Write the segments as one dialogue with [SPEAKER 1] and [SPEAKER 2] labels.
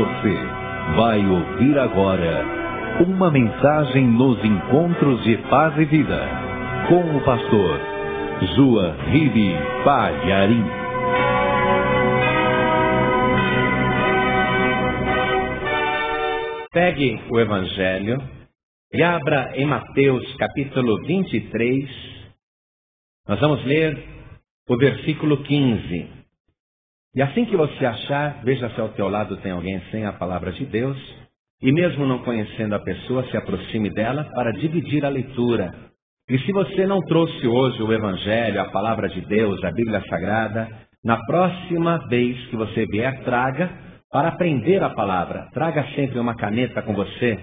[SPEAKER 1] Você vai ouvir agora uma mensagem nos encontros de paz e vida com o pastor Joahribe Palharim.
[SPEAKER 2] Pegue o Evangelho e abra em Mateus capítulo 23. Nós vamos ler o versículo 15. E assim que você achar, veja se ao teu lado tem alguém sem a palavra de Deus. E mesmo não conhecendo a pessoa, se aproxime dela para dividir a leitura. E se você não trouxe hoje o Evangelho, a palavra de Deus, a Bíblia Sagrada, na próxima vez que você vier, traga para aprender a palavra. Traga sempre uma caneta com você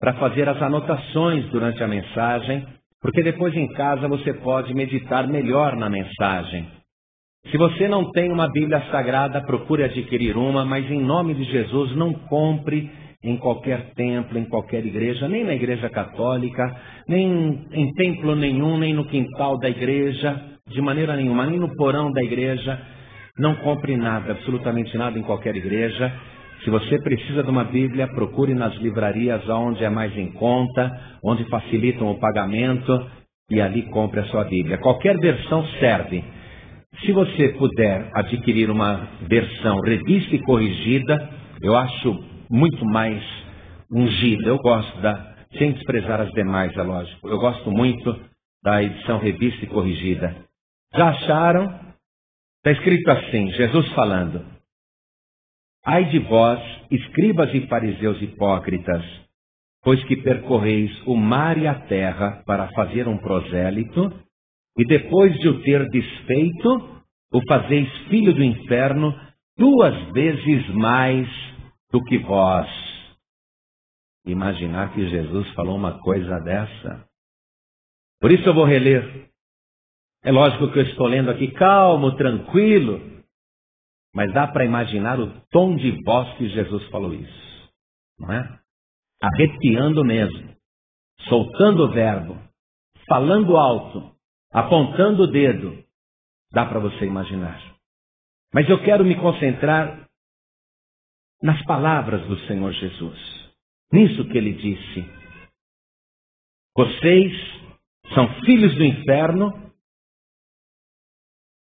[SPEAKER 2] para fazer as anotações durante a mensagem, porque depois em casa você pode meditar melhor na mensagem. Se você não tem uma Bíblia Sagrada, procure adquirir uma, mas em nome de Jesus não compre em qualquer templo, em qualquer igreja, nem na igreja católica, nem em templo nenhum, nem no quintal da igreja, de maneira nenhuma, nem no porão da igreja. Não compre nada, absolutamente nada em qualquer igreja. Se você precisa de uma Bíblia, procure nas livrarias onde é mais em conta, onde facilitam o pagamento, e ali compre a sua Bíblia. Qualquer versão serve. Se você puder adquirir uma versão revista e corrigida, eu acho muito mais ungida. Eu gosto sem desprezar as demais, é lógico. Eu gosto muito da edição revista e corrigida. Já acharam? Está escrito assim, Jesus falando: ai de vós, escribas e fariseus hipócritas, pois que percorreis o mar e a terra para fazer um prosélito, e depois de o ter desfeito, o fazeis filho do inferno 2 vezes mais do que vós. Imaginar que Jesus falou uma coisa dessa. Por isso eu vou reler. É lógico que eu estou lendo aqui calmo, tranquilo, mas dá para imaginar o tom de voz que Jesus falou isso, não é? Arrepiando mesmo, soltando o verbo, falando alto, apontando o dedo. Dá para você imaginar. Mas eu quero me concentrar nas palavras do Senhor Jesus. Nisso que ele disse: vocês são filhos do inferno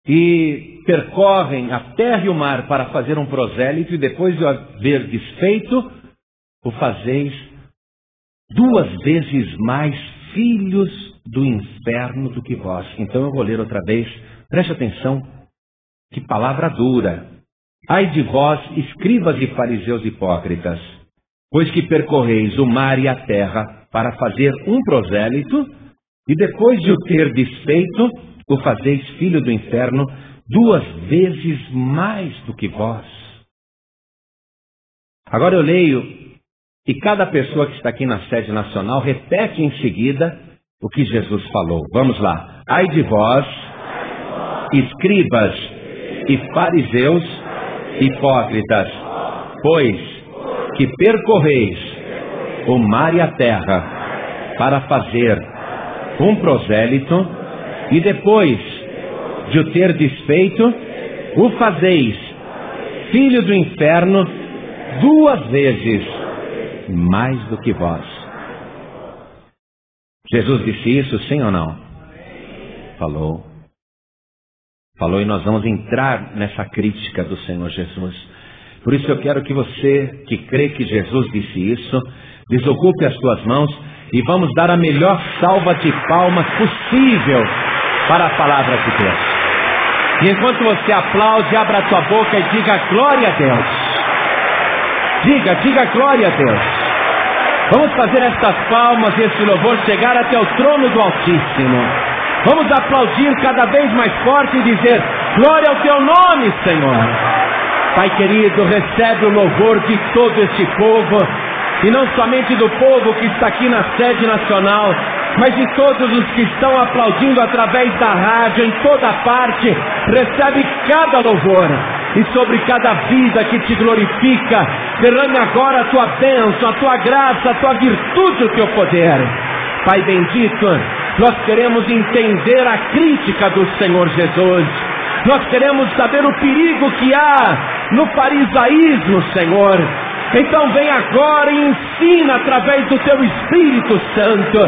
[SPEAKER 2] e percorrem a terra e o mar para fazer um prosélito, e depois de o haver desfeito, o fazeis 2 vezes mais filhos do inferno do que vós. Então eu vou ler outra vez. Preste atenção, que palavra dura. Ai de vós, escribas e fariseus hipócritas, pois que percorreis o mar e a terra para fazer um prosélito, e depois de o ter desfeito, o fazeis filho do inferno 2 vezes mais do que vós. Agora eu leio, e cada pessoa que está aqui na sede nacional repete em seguida o que Jesus falou. Vamos lá. Ai de vós, escribas e fariseus hipócritas, pois que percorreis o mar e a terra para fazer um prosélito, e depois de o ter desfeito, o fazeis filho do inferno 2 vezes mais do que vós. Jesus disse isso, sim ou não? Falou, e nós vamos entrar nessa crítica do Senhor Jesus. Por isso eu quero que você, que crê que Jesus disse isso, desocupe as suas mãos e vamos dar a melhor salva de palmas possível para a palavra de Deus. E enquanto você aplaude, abra a tua boca e diga glória a Deus. Diga glória a Deus. Vamos fazer estas palmas e esse louvor chegar até o trono do Altíssimo. Vamos aplaudir cada vez mais forte e dizer: glória ao teu nome, Senhor. Pai querido, recebe o louvor de todo este povo, e não somente do povo que está aqui na sede nacional, mas de todos os que estão aplaudindo através da rádio, em toda parte. Recebe cada louvor, e sobre cada vida que te glorifica, derrame agora a tua bênção, a tua graça, a tua virtude, o teu poder. Pai bendito, nós queremos entender a crítica do Senhor Jesus. Nós queremos saber o perigo que há no farisaísmo, Senhor. Então vem agora e ensina através do teu Espírito Santo.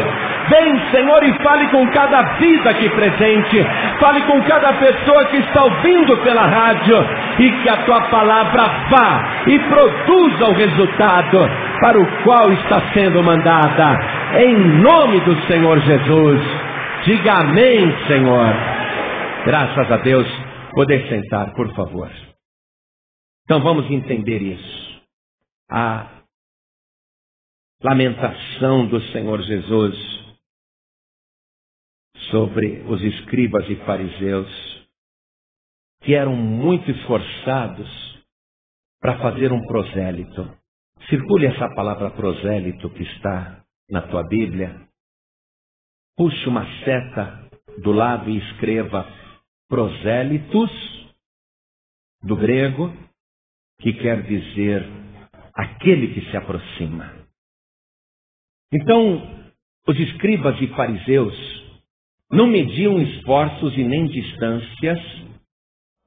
[SPEAKER 2] Vem, Senhor, e fale com cada vida aqui presente. Fale com cada pessoa que está ouvindo pela rádio. E que a tua palavra vá e produza o resultado para o qual está sendo mandada. Em nome do Senhor Jesus. Diga amém, Senhor. Graças a Deus. Poder sentar, por favor. Então vamos entender isso. A lamentação do Senhor Jesus sobre os escribas e fariseus, que eram muito esforçados para fazer um prosélito. Circule essa palavra prosélito que está na tua Bíblia. Puxe uma seta do lado e escreva prosélitos, do grego, que quer dizer aquele que se aproxima. Então, os escribas e fariseus não mediam esforços e nem distâncias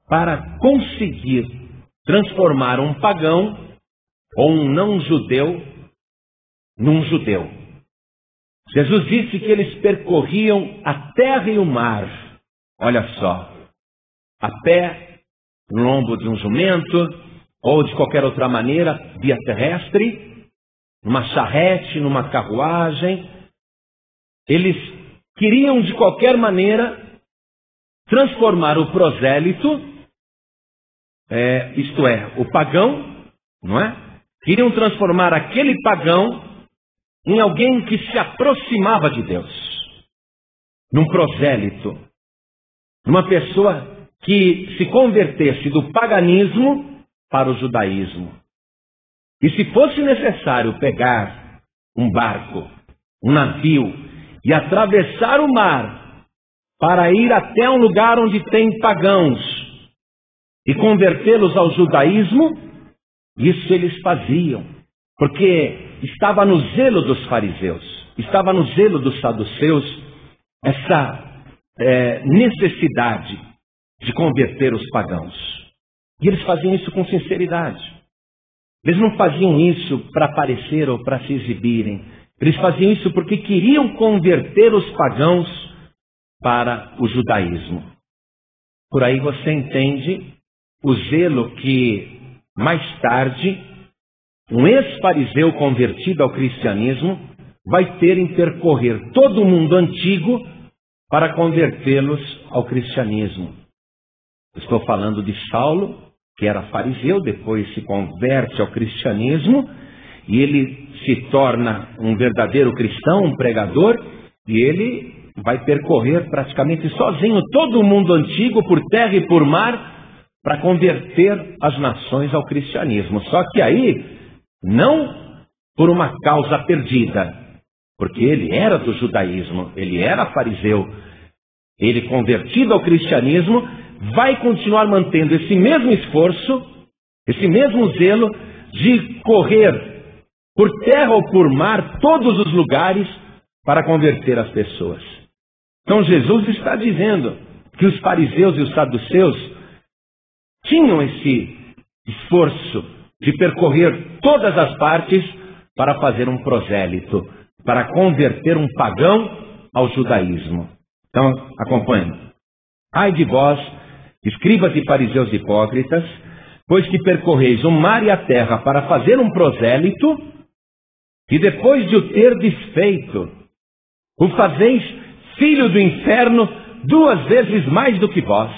[SPEAKER 2] para conseguir transformar um pagão ou um não-judeu num judeu. Jesus disse que eles percorriam a terra e o mar, olha só, a pé, no lombo de um jumento, ou de qualquer outra maneira, via terrestre, numa charrete, numa carruagem. Eles queriam de qualquer maneira transformar o prosélito, isto é, o pagão, não é? Queriam transformar aquele pagão em alguém que se aproximava de Deus, num prosélito, numa pessoa que se convertesse do paganismo para o judaísmo. E se fosse necessário pegar um barco, um navio, e atravessar o mar para ir até um lugar onde tem pagãos e convertê-los ao judaísmo, isso eles faziam, porque estava no zelo dos fariseus, estava no zelo dos saduceus, essa necessidade de converter os pagãos. E eles faziam isso com sinceridade. Eles não faziam isso para aparecer ou para se exibirem. Eles faziam isso porque queriam converter os pagãos para o judaísmo. Por aí você entende o zelo que, mais tarde, um ex-fariseu convertido ao cristianismo vai ter em percorrer todo o mundo antigo para convertê-los ao cristianismo. Estou falando de Saulo, que era fariseu, depois se converte ao cristianismo, e ele se torna um verdadeiro cristão, um pregador, e ele vai percorrer praticamente sozinho todo o mundo antigo, por terra e por mar, para converter as nações ao cristianismo. Só que aí, não por uma causa perdida, porque ele era do judaísmo, ele era fariseu, ele convertido ao cristianismo, vai continuar mantendo esse mesmo esforço, esse mesmo zelo de correr por terra ou por mar, todos os lugares, para converter as pessoas. Então Jesus está dizendo que os fariseus e os saduceus tinham esse esforço de percorrer todas as partes para fazer um prosélito, para converter um pagão ao judaísmo. Então, acompanhe. Ai de vós, escribas e fariseus hipócritas, pois que percorreis o mar e a terra para fazer um prosélito, e depois de o ter desfeito, o fazeis filho do inferno 2 vezes mais do que vós.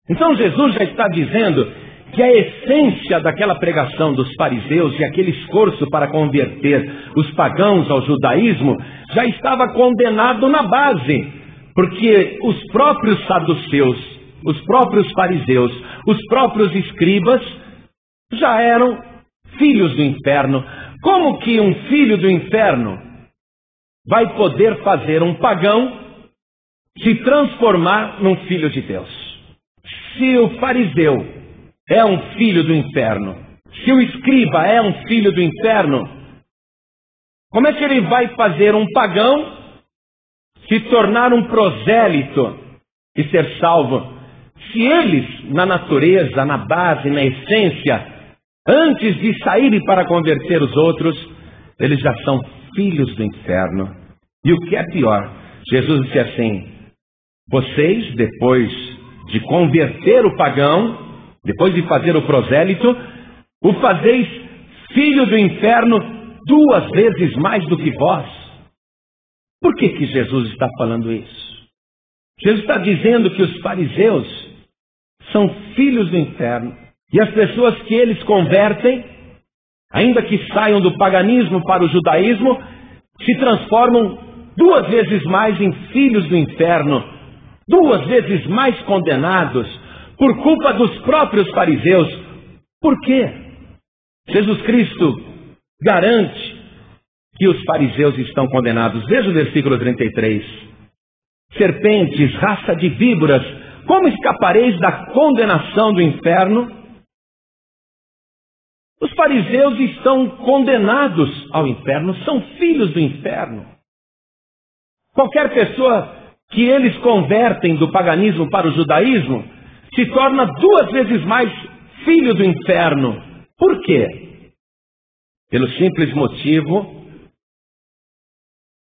[SPEAKER 2] Então Jesus já está dizendo que a essência daquela pregação dos fariseus e aquele esforço para converter os pagãos ao judaísmo já estava condenado na base, porque os próprios saduceus, os próprios fariseus, os próprios escribas já eram filhos do inferno. Como que um filho do inferno vai poder fazer um pagão se transformar num filho de Deus? Se o fariseu é um filho do inferno, se o escriba é um filho do inferno, como é que ele vai fazer um pagão se tornar um prosélito e ser salvo? Se eles, na natureza, na base, na essência, antes de saírem para converter os outros, eles já são filhos do inferno. E o que é pior, Jesus disse assim: vocês, depois de converter o pagão, depois de fazer o prosélito, o fazeis filho do inferno 2 vezes mais do que vós. Por que Jesus está falando isso? Jesus está dizendo que os fariseus são filhos do inferno. E as pessoas que eles convertem, ainda que saiam do paganismo para o judaísmo, se transformam 2 vezes mais em filhos do inferno, 2 vezes mais condenados, por culpa dos próprios fariseus. Por quê? Jesus Cristo garante que os fariseus estão condenados. Veja o versículo 33. Serpentes, raça de víboras, como escapareis da condenação do inferno? Os fariseus estão condenados ao inferno, são filhos do inferno. Qualquer pessoa que eles convertem do paganismo para o judaísmo se torna 2 vezes mais filho do inferno. Por quê? Pelo simples motivo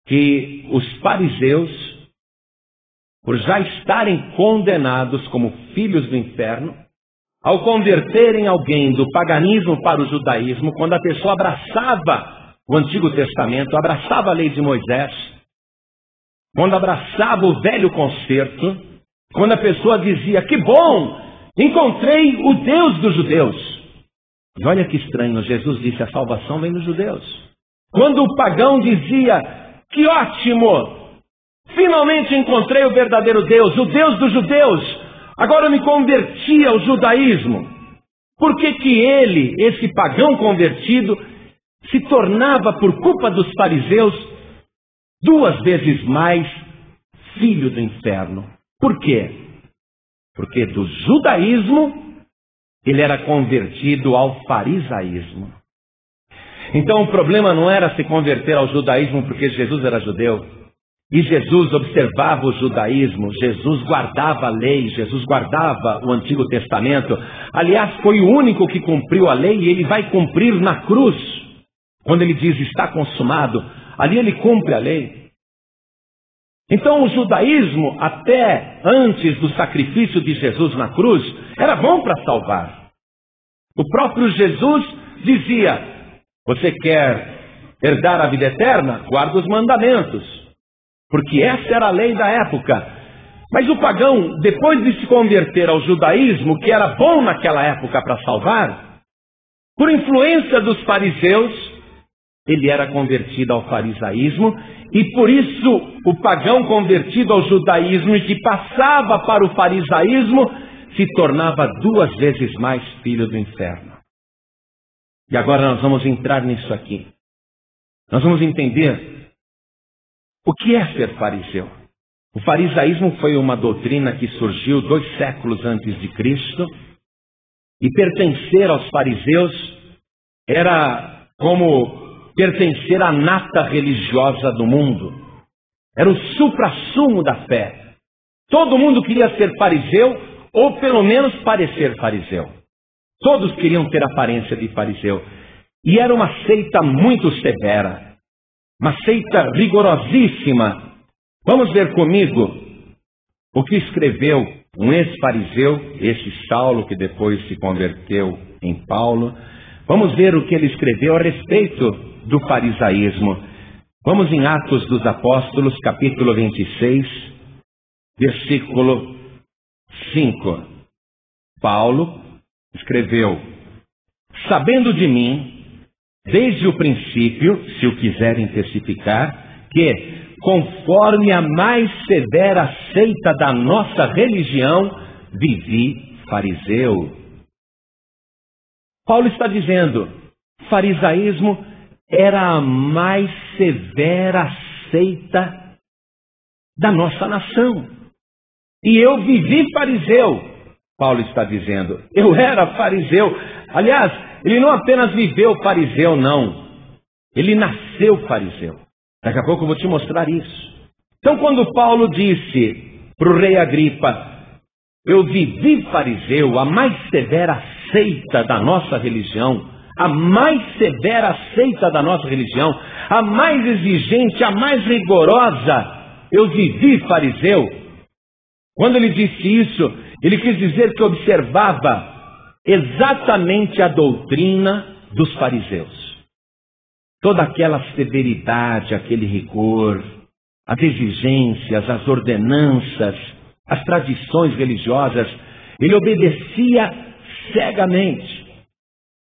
[SPEAKER 2] que os fariseus, por já estarem condenados como filhos do inferno, ao converterem alguém do paganismo para o judaísmo, quando a pessoa abraçava o Antigo Testamento, abraçava a lei de Moisés, quando abraçava o velho concerto, quando a pessoa dizia: que bom, encontrei o Deus dos judeus. E olha que estranho, Jesus disse: a salvação vem dos judeus. Quando o pagão dizia: que ótimo, finalmente encontrei o verdadeiro Deus, o Deus dos judeus, agora eu me converti ao judaísmo. Por que que ele, esse pagão convertido, se tornava, por culpa dos fariseus, 2 vezes mais filho do inferno? Por quê? Porque do judaísmo ele era convertido ao farisaísmo. Então o problema não era se converter ao judaísmo porque Jesus era judeu. E Jesus observava o judaísmo, Jesus guardava a lei, Jesus guardava o Antigo Testamento. Aliás, foi o único que cumpriu a lei e ele vai cumprir na cruz. Quando ele diz: está consumado, ali ele cumpre a lei. Então o judaísmo, até antes do sacrifício de Jesus na cruz, era bom para salvar. O próprio Jesus dizia: você quer herdar a vida eterna? Guarda os mandamentos. Porque essa era a lei da época. Mas o pagão, depois de se converter ao judaísmo, que era bom naquela época para salvar, por influência dos fariseus, ele era convertido ao farisaísmo, e por isso o pagão convertido ao judaísmo e que passava para o farisaísmo se tornava 2 vezes mais filho do inferno. E agora nós vamos entrar nisso aqui. Nós vamos entender o que é ser fariseu. O farisaísmo foi uma doutrina que surgiu 2 séculos antes de Cristo, e pertencer aos fariseus era como pertencer à nata religiosa do mundo. Era o suprassumo da fé. Todo mundo queria ser fariseu, ou pelo menos parecer fariseu. Todos queriam ter aparência de fariseu. E era uma seita muito severa, uma seita rigorosíssima. Vamos ver comigo o que escreveu um ex-fariseu, esse Saulo, que depois se converteu em Paulo. Vamos ver o que ele escreveu a respeito do farisaísmo. Vamos em Atos dos Apóstolos, capítulo 26, versículo 5. Paulo escreveu: sabendo de mim, desde o princípio, se o quiserem testificar, que, conforme a mais severa seita da nossa religião, vivi fariseu. Paulo está dizendo: farisaísmo era a mais severa seita da nossa nação. E eu vivi fariseu. Paulo está dizendo: eu era fariseu. Aliás, ele não apenas viveu fariseu, não. Ele nasceu fariseu. Daqui a pouco eu vou te mostrar isso. Então, quando Paulo disse para o rei Agripa: eu vivi fariseu, a mais severa seita da nossa religião, a mais severa seita da nossa religião, a mais exigente, a mais rigorosa, eu vivi fariseu. Quando ele disse isso, ele quis dizer que observava exatamente a doutrina dos fariseus. Toda aquela severidade, aquele rigor, as exigências, as ordenanças, as tradições religiosas, ele obedecia cegamente.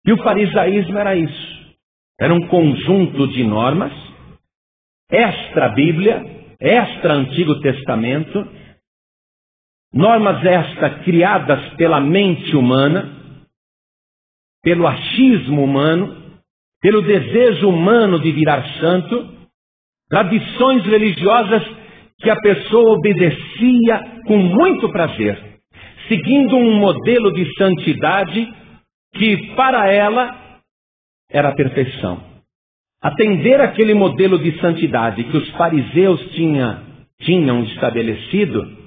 [SPEAKER 2] E o farisaísmo era isso. Era um conjunto de normas, extra Bíblia, extra Antigo Testamento, normas estas criadas pela mente humana, pelo achismo humano, pelo desejo humano de virar santo, tradições religiosas que a pessoa obedecia com muito prazer, seguindo um modelo de santidade que para ela era a perfeição. Atender aquele modelo de santidade que os fariseus tinham estabelecido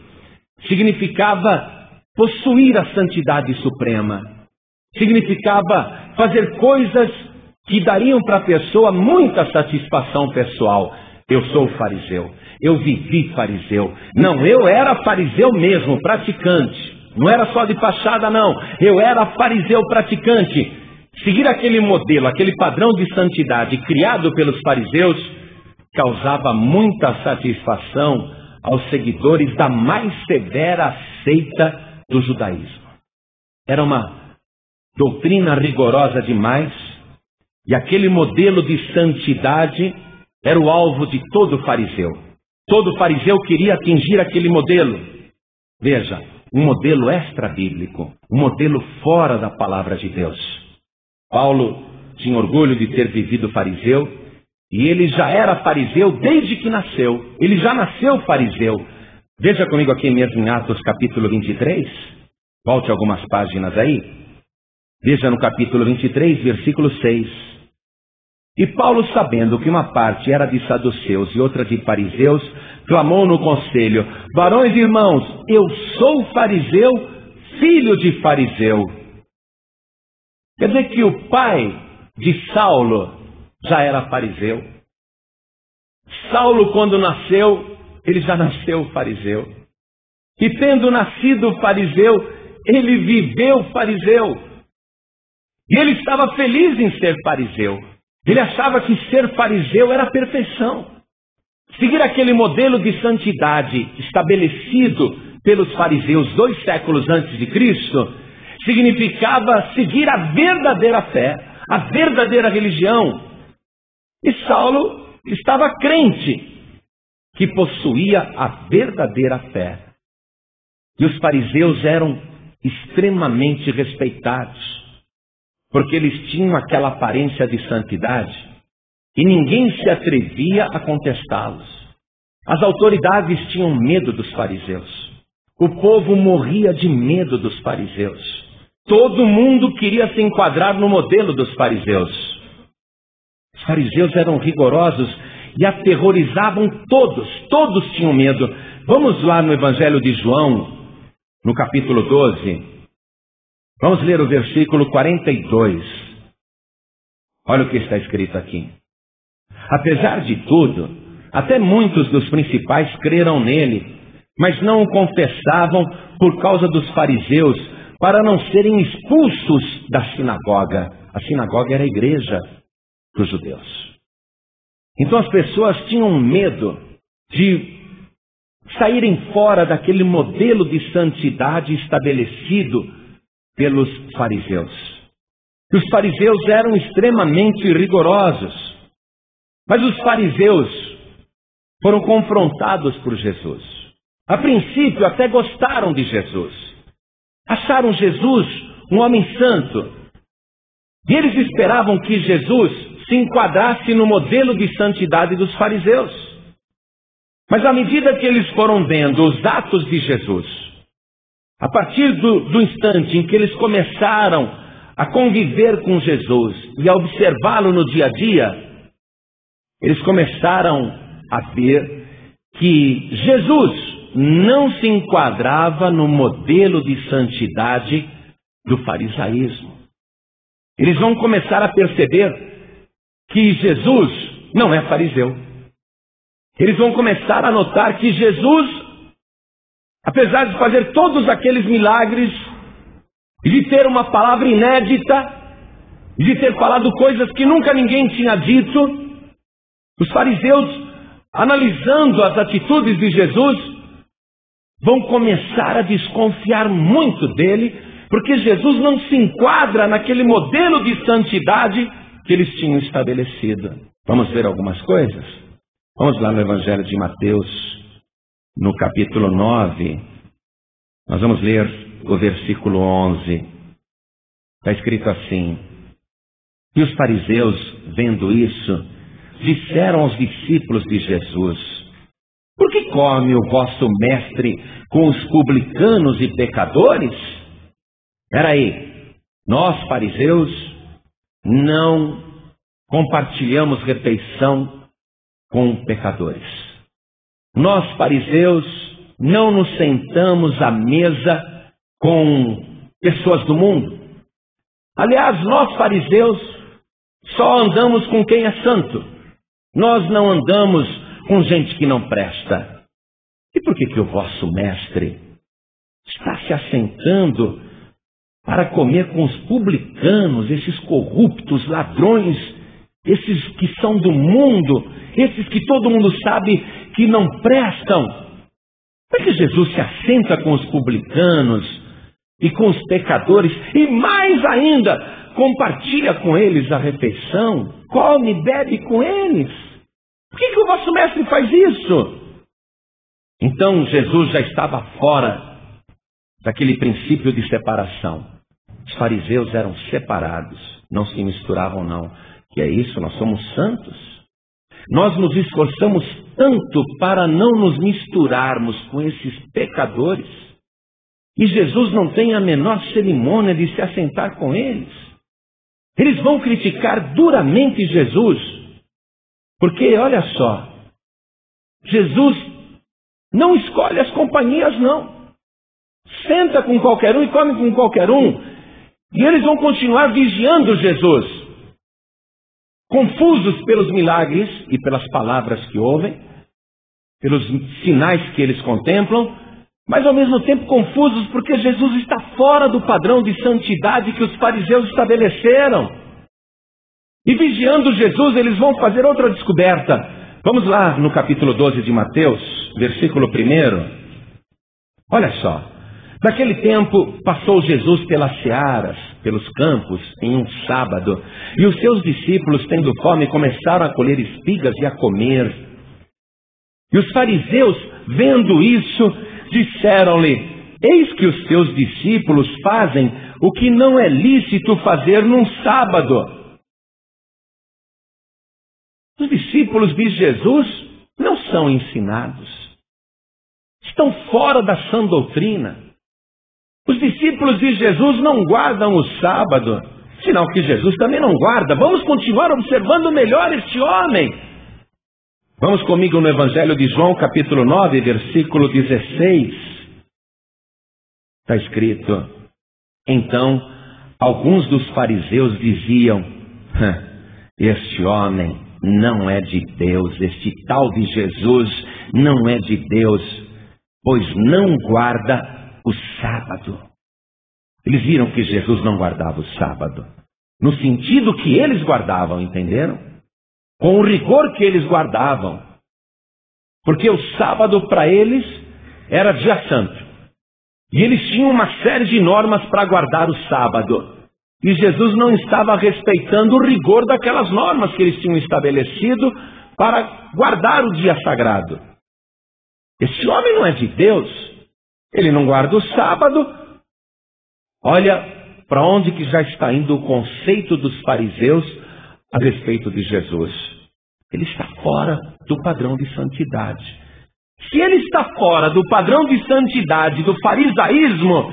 [SPEAKER 2] significava possuir a santidade suprema. Significava fazer coisas que dariam para a pessoa muita satisfação pessoal. Eu sou fariseu, eu vivi fariseu. Não, eu era fariseu mesmo, praticante. Não era só de fachada, não. Eu era fariseu praticante. Seguir aquele modelo, aquele padrão de santidade criado pelos fariseus, causava muita satisfação aos seguidores da mais severa seita do judaísmo. Era uma doutrina rigorosa demais, e aquele modelo de santidade era o alvo de todo fariseu. Todo fariseu queria atingir aquele modelo. Veja, um modelo extra-bíblico, um modelo fora da palavra de Deus. Paulo tinha orgulho de ter vivido fariseu, e ele já era fariseu desde que nasceu. Ele já nasceu fariseu. Veja comigo aqui mesmo em Atos capítulo 23. Volte algumas páginas aí. Veja no capítulo 23, versículo 6. E Paulo, sabendo que uma parte era de saduceus e outra de fariseus, clamou no conselho: varões e irmãos, eu sou fariseu, filho de fariseu. Quer dizer que o pai de Saulo já era fariseu. Saulo, quando nasceu, ele já nasceu fariseu. E tendo nascido fariseu, ele viveu fariseu. E ele estava feliz em ser fariseu. Ele achava que ser fariseu era a perfeição. Seguir aquele modelo de santidade estabelecido pelos fariseus 2 séculos antes de Cristo significava seguir a verdadeira fé, a verdadeira religião. E Saulo estava crente que possuía a verdadeira fé. E os fariseus eram extremamente respeitados, porque eles tinham aquela aparência de santidade e ninguém se atrevia a contestá-los. As autoridades tinham medo dos fariseus. O povo morria de medo dos fariseus. Todo mundo queria se enquadrar no modelo dos fariseus. Os fariseus eram rigorosos e aterrorizavam todos. Todos tinham medo. Vamos lá no Evangelho de João, no capítulo 12. Vamos ler o versículo 42. Olha o que está escrito aqui. Apesar de tudo, até muitos dos principais creram nele, mas não o confessavam por causa dos fariseus, para não serem expulsos da sinagoga. A sinagoga era a igreja dos judeus. Então as pessoas tinham medo de saírem fora daquele modelo de santidade estabelecido pelos fariseus. E os fariseus eram extremamente rigorosos. Mas os fariseus foram confrontados por Jesus. A princípio até gostaram de Jesus. Acharam Jesus um homem santo. E eles esperavam que Jesus se enquadrasse no modelo de santidade dos fariseus. Mas à medida que eles foram vendo os atos de Jesus, a partir do instante em que eles começaram a conviver com Jesus e a observá-lo no dia a dia, eles começaram a ver que Jesus não se enquadrava no modelo de santidade do farisaísmo. Eles vão começar a perceber que Jesus não é fariseu. Eles vão começar a notar que Jesus, apesar de fazer todos aqueles milagres, de ter uma palavra inédita, de ter falado coisas que nunca ninguém tinha dito, os fariseus, analisando as atitudes de Jesus, vão começar a desconfiar muito dele, porque Jesus não se enquadra naquele modelo de santidade que eles tinham estabelecido. Vamos ver algumas coisas? Vamos lá no Evangelho de Mateus, no capítulo 9. Nós vamos ler o versículo 11. Está escrito assim: E os fariseus, vendo isso, disseram aos discípulos de Jesus: Por que come o vosso mestre com os publicanos e pecadores? Espera aí, nós fariseus não compartilhamos refeição com pecadores. Nós fariseus não nos sentamos à mesa com pessoas do mundo. Aliás, nós fariseus só andamos com quem é santo. Nós não andamos com gente que não presta. E por que o vosso mestre está se assentando para comer com os publicanos, esses corruptos, ladrões, esses que são do mundo, esses que todo mundo sabe que não prestam? Por que Jesus se assenta com os publicanos e com os pecadores, e mais ainda, compartilha com eles a refeição, come e bebe com eles? Por que o vosso mestre faz isso? Então Jesus já estava fora daquele princípio de separação. Os fariseus eram separados, não se misturavam não. Que é isso? Nós somos santos. Nós nos esforçamos tanto para não nos misturarmos com esses pecadores. E Jesus não tem a menor cerimônia de se assentar com eles. Eles vão criticar duramente Jesus. Porque, olha só, Jesus não escolhe as companhias, não. Senta com qualquer um e come com qualquer um. E eles vão continuar vigiando Jesus. Confusos pelos milagres e pelas palavras que ouvem, pelos sinais que eles contemplam, mas ao mesmo tempo confusos porque Jesus está fora do padrão de santidade que os fariseus estabeleceram. E vigiando Jesus, eles vão fazer outra descoberta. Vamos lá no capítulo 12 de Mateus, versículo 1. Olha só. Naquele tempo, passou Jesus pelas searas, pelos campos, em um sábado, e os seus discípulos, tendo fome, começaram a colher espigas e a comer. E os fariseus, vendo isso, disseram-lhe: Eis que os teus discípulos fazem o que não é lícito fazer num sábado. Os discípulos de Jesus não são ensinados. Estão fora da sã doutrina. Os discípulos de Jesus não guardam o sábado, sinal que Jesus também não guarda. Vamos continuar observando melhor este homem. Vamos comigo no Evangelho de João, capítulo 9, versículo 16. Está escrito: Então, alguns dos fariseus diziam: Este homem não é de Deus, este tal de Jesus não é de Deus, pois não guarda o sábado. Eles viram que Jesus não guardava o sábado, no sentido que eles guardavam, entenderam? Com o rigor que eles guardavam. Porque o sábado para eles era dia santo. E eles tinham uma série de normas para guardar o sábado. E Jesus não estava respeitando o rigor daquelas normas que eles tinham estabelecido para guardar o dia sagrado. Esse homem não é de Deus. Ele não guarda o sábado. Olha para onde que já está indo o conceito dos fariseus a respeito de Jesus. Ele está fora do padrão de santidade. Se ele está fora do padrão de santidade do farisaísmo,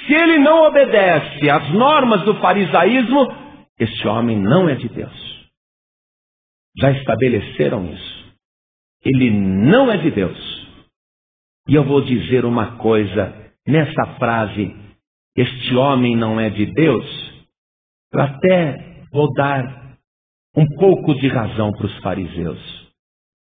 [SPEAKER 2] se ele não obedece às normas do farisaísmo, esse homem não é de Deus. Já estabeleceram isso. Ele não é de Deus. E eu vou dizer uma coisa nessa frase este homem não é de Deus, eu até vou dar um pouco de razão para os fariseus.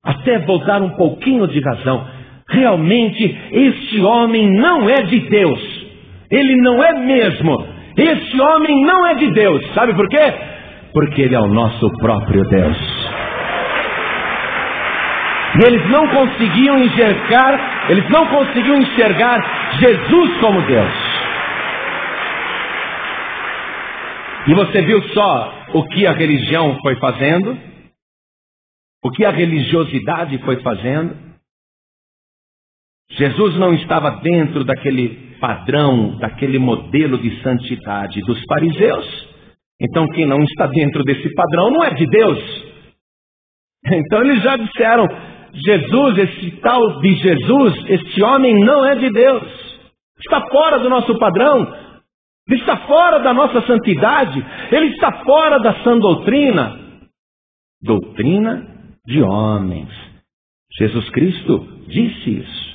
[SPEAKER 2] Até vou dar um pouquinho de razão. Realmente, este homem não é de Deus. Ele não é mesmo. Este homem não é de Deus. Sabe por quê? Porque ele é o nosso próprio Deus. E eles não conseguiam enxergar Jesus como Deus. E você viu só o que a religião foi fazendo? O que a religiosidade foi fazendo? Jesus não estava dentro daquele padrão, daquele modelo de santidade dos fariseus. Então quem não está dentro desse padrão não é de Deus. Então eles já disseram, Jesus, esse tal de Jesus, este homem não é de Deus. Está fora do nosso padrão. Ele está fora da nossa santidade. Ele está fora da sã doutrina. Doutrina de homens. Jesus Cristo disse isso.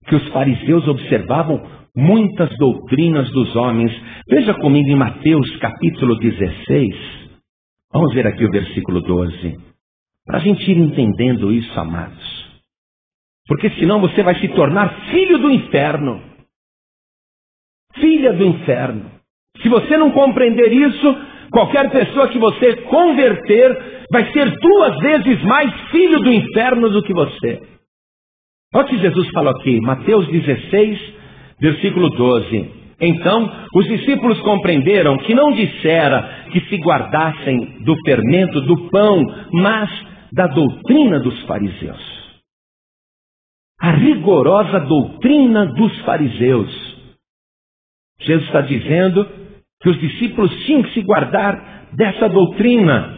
[SPEAKER 2] Que os fariseus observavam muitas doutrinas dos homens. Veja comigo em Mateus capítulo 16. Vamos ver aqui o versículo 12. Para a gente ir entendendo isso, amados. Porque senão você vai se tornar filho do inferno. Filha do inferno. Se você não compreender isso, qualquer pessoa que você converter vai ser 2 vezes mais filho do inferno do que você. Olha o que Jesus falou aqui, Mateus 16, versículo 12. Então, os discípulos compreenderam que não dissera que se guardassem do fermento do pão, mas da doutrina dos fariseus. A rigorosa doutrina dos fariseus. Jesus está dizendo que os discípulos tinham que se guardar dessa doutrina.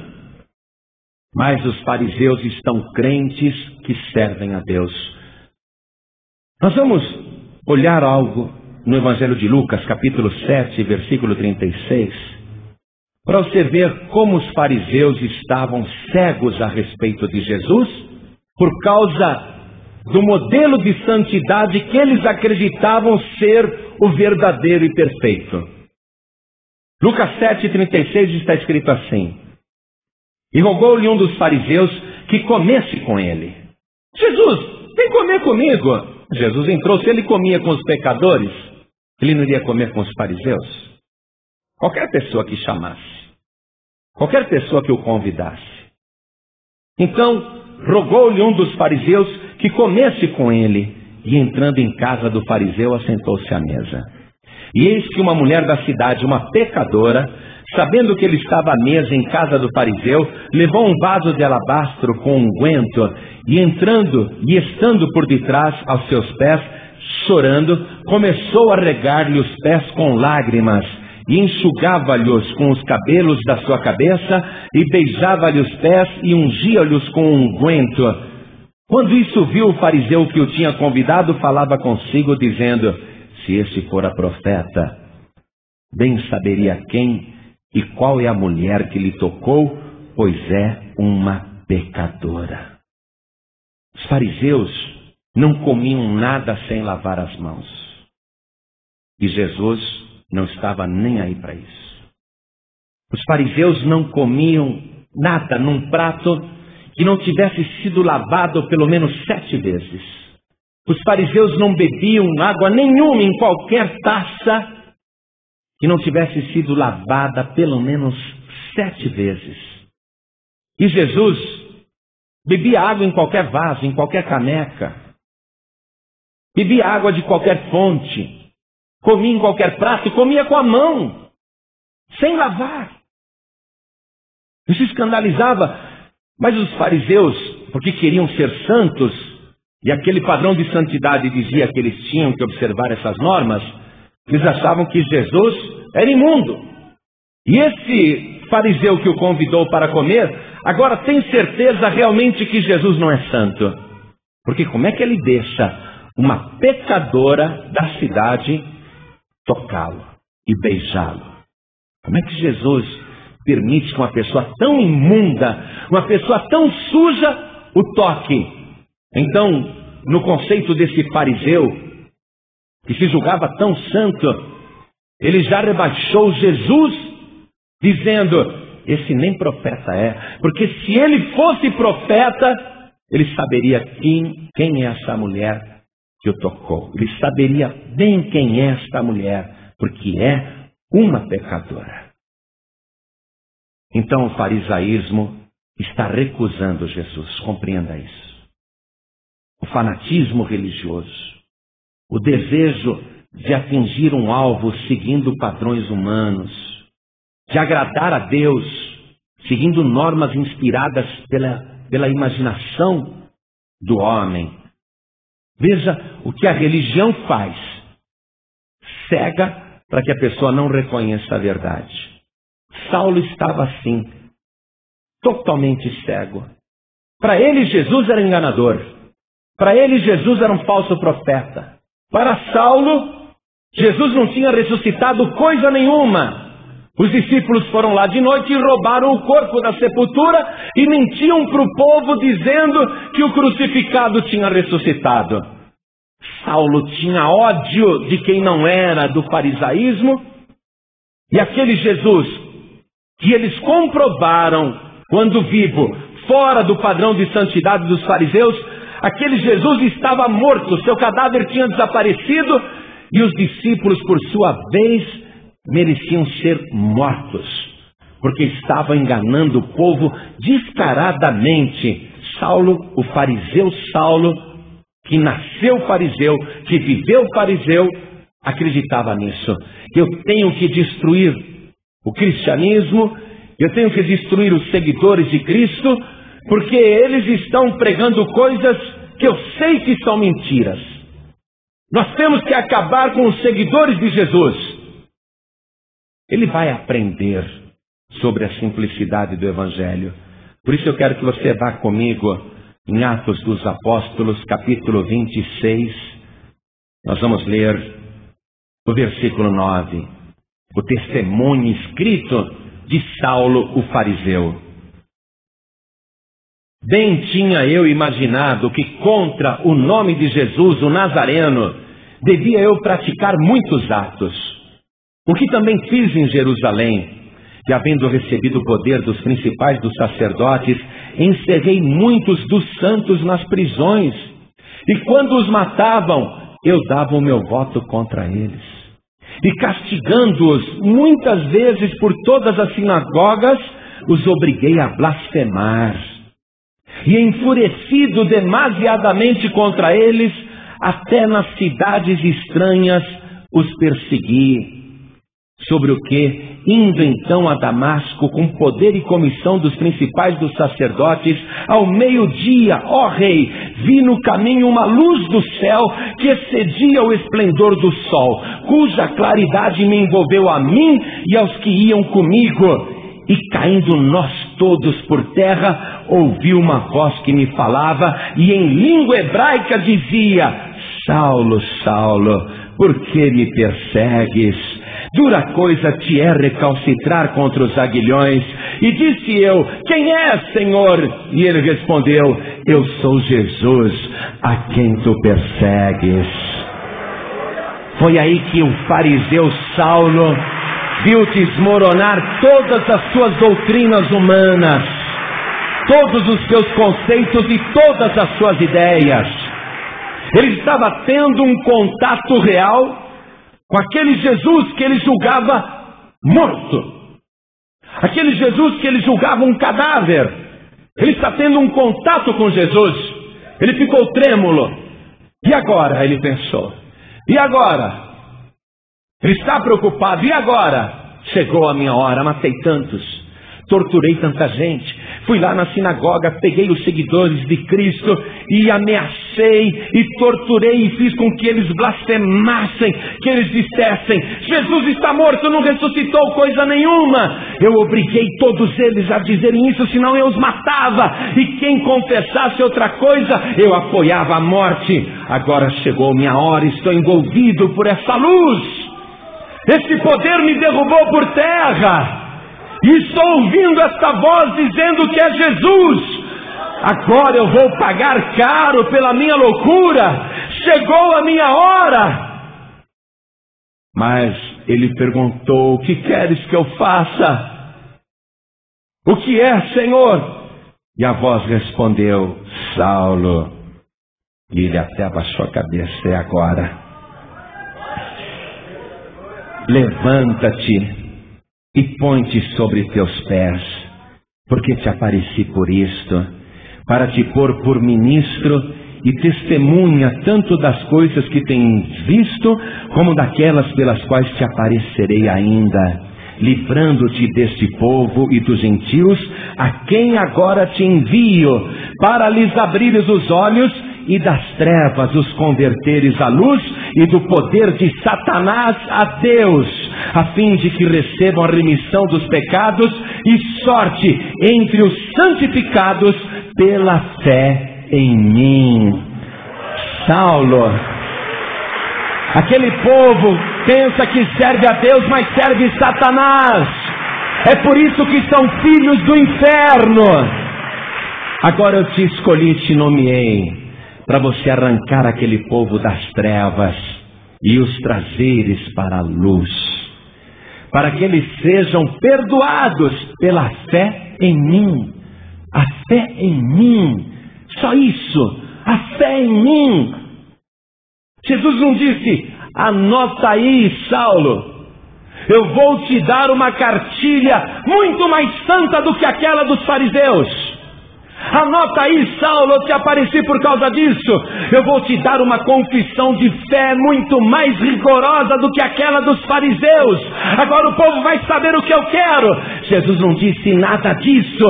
[SPEAKER 2] Mas os fariseus estão crentes que servem a Deus. Nós vamos olhar algo no Evangelho de Lucas, capítulo 7, versículo 36, para você ver como os fariseus estavam cegos a respeito de Jesus, por causa do modelo de santidade que eles acreditavam ser o verdadeiro e perfeito. Lucas 7,36 está escrito assim: E rogou-lhe um dos fariseus que comesse com ele. Jesus, vem comer comigo. Jesus entrou, se ele comia com os pecadores, ele não iria comer com os fariseus? Qualquer pessoa que chamasse, qualquer pessoa que o convidasse. Então, rogou-lhe um dos fariseus que comesse com ele, e entrando em casa do fariseu, assentou-se à mesa. E eis que uma mulher da cidade, uma pecadora, sabendo que ele estava à mesa em casa do fariseu, levou um vaso de alabastro com unguento, e estando por detrás aos seus pés, chorando, começou a regar-lhe os pés com lágrimas, e enxugava-lhes com os cabelos da sua cabeça, e beijava-lhe os pés, e ungia-lhes com unguento. Quando isso viu o fariseu que o tinha convidado, falava consigo, dizendo: se este fora profeta, bem saberia quem e qual é a mulher que lhe tocou, pois é uma pecadora. Os fariseus não comiam nada sem lavar as mãos. E Jesus não estava nem aí para isso. Os fariseus não comiam nada num prato que não tivesse sido lavado pelo menos 7 vezes. Os fariseus não bebiam água nenhuma em qualquer taça que não tivesse sido lavada pelo menos 7 vezes. E Jesus bebia água em qualquer vaso, em qualquer caneca. Bebia água de qualquer fonte. Comia em qualquer prato e comia com a mão, sem lavar. Isso escandalizava. Mas os fariseus, porque queriam ser santos, e aquele padrão de santidade dizia que eles tinham que observar essas normas, eles achavam que Jesus era imundo. E esse fariseu que o convidou para comer, agora tem certeza realmente que Jesus não é santo. Porque como é que ele deixa uma pecadora da cidade tocá-lo e beijá-lo? Como é que Jesus permite que uma pessoa tão imunda, uma pessoa tão suja, o toque? Então, no conceito desse fariseu, que se julgava tão santo, Ele já rebaixou Jesus, dizendo: esse nem profeta é, porque se ele fosse profeta, ele saberia quem é essa mulher que o tocou. Ele saberia bem quem é esta mulher, porque é uma pecadora. Então o farisaísmo está recusando Jesus, compreenda isso. O fanatismo religioso, o desejo de atingir um alvo seguindo padrões humanos, de agradar a Deus, seguindo normas inspiradas pela imaginação do homem. Veja o que a religião faz. Cega para que a pessoa não reconheça a verdade. Saulo estava assim, totalmente cego. Para ele Jesus era enganador. Para ele Jesus era um falso profeta. Para Saulo, Jesus não tinha ressuscitado coisa nenhuma. Os discípulos foram lá de noite e roubaram o corpo da sepultura e mentiam para o povo dizendo que o crucificado tinha ressuscitado. Saulo tinha ódio de quem não era do farisaísmo, e aquele Jesus que eles comprovaram quando vivo, fora do padrão de santidade dos fariseus, aquele Jesus estava morto, seu cadáver tinha desaparecido, e os discípulos, por sua vez, mereciam ser mortos, porque estavam enganando o povo descaradamente. Saulo, o fariseu Saulo, que nasceu fariseu, que viveu fariseu, acreditava nisso. Eu tenho que destruir o cristianismo, eu tenho que destruir os seguidores de Cristo, porque eles estão pregando coisas que eu sei que são mentiras. Nós temos que acabar com os seguidores de Jesus. Ele vai aprender sobre a simplicidade do Evangelho. Por isso eu quero que você vá comigo em Atos dos Apóstolos, capítulo 26. Nós vamos ler o versículo 9. O testemunho escrito de Saulo, o fariseu. Bem tinha eu imaginado que contra o nome de Jesus, o Nazareno, devia eu praticar muitos atos. O que também fiz em Jerusalém, e havendo recebido o poder dos principais dos sacerdotes, encerrei muitos dos santos nas prisões, e quando os matavam, eu dava o meu voto contra eles. E castigando-os muitas vezes por todas as sinagogas, os obriguei a blasfemar. E enfurecido demasiadamente contra eles, até nas cidades estranhas os persegui. Sobre o que, indo então a Damasco com poder e comissão dos principais dos sacerdotes, ao meio-dia, ó rei, vi no caminho uma luz do céu que excedia o esplendor do sol, cuja claridade me envolveu a mim e aos que iam comigo. E caindo nós todos por terra, ouvi uma voz que me falava e em língua hebraica dizia: Saulo, Saulo, por que me persegues? Dura coisa te é recalcitrar contra os aguilhões. E disse eu: quem é, Senhor? E ele respondeu: eu sou Jesus, a quem tu persegues. Foi aí que o fariseu Saulo viu desmoronar todas as suas doutrinas humanas, todos os seus conceitos e todas as suas ideias. Ele estava tendo um contato real com aquele Jesus que ele julgava morto, aquele Jesus que ele julgava um cadáver. Ele está tendo um contato com Jesus. Ele ficou trêmulo. E agora? Ele pensou. E agora? Ele está preocupado. E agora? Chegou a minha hora, matei tantos, torturei tanta gente, fui lá na sinagoga, peguei os seguidores de Cristo e ameacei e torturei e fiz com que eles blasfemassem, que eles dissessem: Jesus está morto, não ressuscitou coisa nenhuma. Eu obriguei todos eles a dizerem isso, senão eu os matava, e quem confessasse outra coisa, eu apoiava a morte. Agora chegou minha hora, estou envolvido por essa luz. Esse poder me derrubou por terra. E estou ouvindo esta voz dizendo que é Jesus. Agora eu vou pagar caro pela minha loucura. Chegou a minha hora. Mas ele perguntou: o que queres que eu faça? O que é, Senhor? E a voz respondeu: Saulo. E ele até abaixou a cabeça. É agora. Levanta-te e põe-te sobre teus pés, porque te apareci por isto, para te pôr por ministro e testemunha tanto das coisas que tens visto, como daquelas pelas quais te aparecerei ainda, livrando-te deste povo e dos gentios, a quem agora te envio, para lhes abrires os olhos e das trevas os converteres à luz, e do poder de Satanás a Deus, a fim de que recebam a remissão dos pecados e sorte entre os santificados pela fé em mim. Saulo, aquele povo pensa que serve a Deus, mas serve Satanás. É por isso que são filhos do inferno. Agora eu te escolhi e te nomeei para você arrancar aquele povo das trevas e os trazeres para a luz, para que eles sejam perdoados pela fé em mim. A fé em mim, só isso, a fé em mim. Jesus não disse: anota aí, Saulo, eu vou te dar uma cartilha muito mais santa do que aquela dos fariseus. Anota aí, Saulo, eu te apareci por causa disso. Eu vou te dar uma confissão de fé muito mais rigorosa do que aquela dos fariseus. Agora o povo vai saber o que eu quero. Jesus não disse nada disso.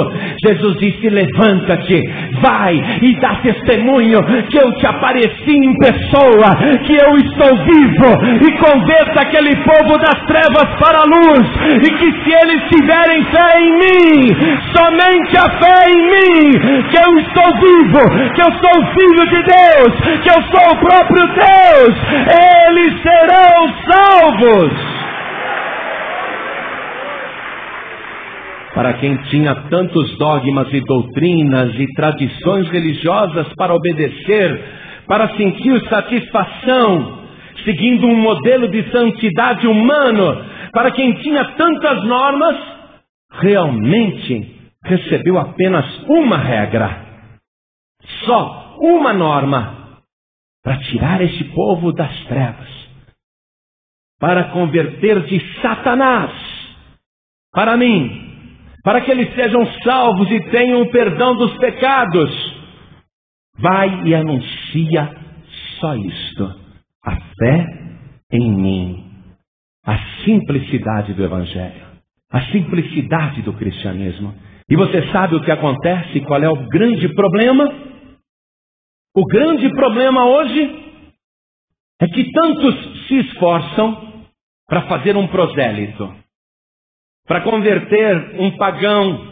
[SPEAKER 2] Jesus disse: levanta-te, vai e dá testemunho que eu te apareci em pessoa, que eu estou vivo, e converta aquele povo das trevas para a luz, e que se eles tiverem fé em mim, somente a fé em mim, que eu estou vivo, que eu sou filho de Deus, que eu sou o próprio Deus, eles serão salvos. Para quem tinha tantos dogmas e doutrinas e tradições religiosas para obedecer, para sentir satisfação, seguindo um modelo de santidade humano, para quem tinha tantas normas, realmente recebeu apenas uma regra, só uma norma, para tirar este povo das trevas, para converter de Satanás para mim, para que eles sejam salvos e tenham o perdão dos pecados. Vai e anuncia só isto: a fé em mim, a simplicidade do Evangelho, a simplicidade do cristianismo. E você sabe o que acontece? Qual é o grande problema? O grande problema hoje é que tantos se esforçam para fazer um prosélito, para converter um pagão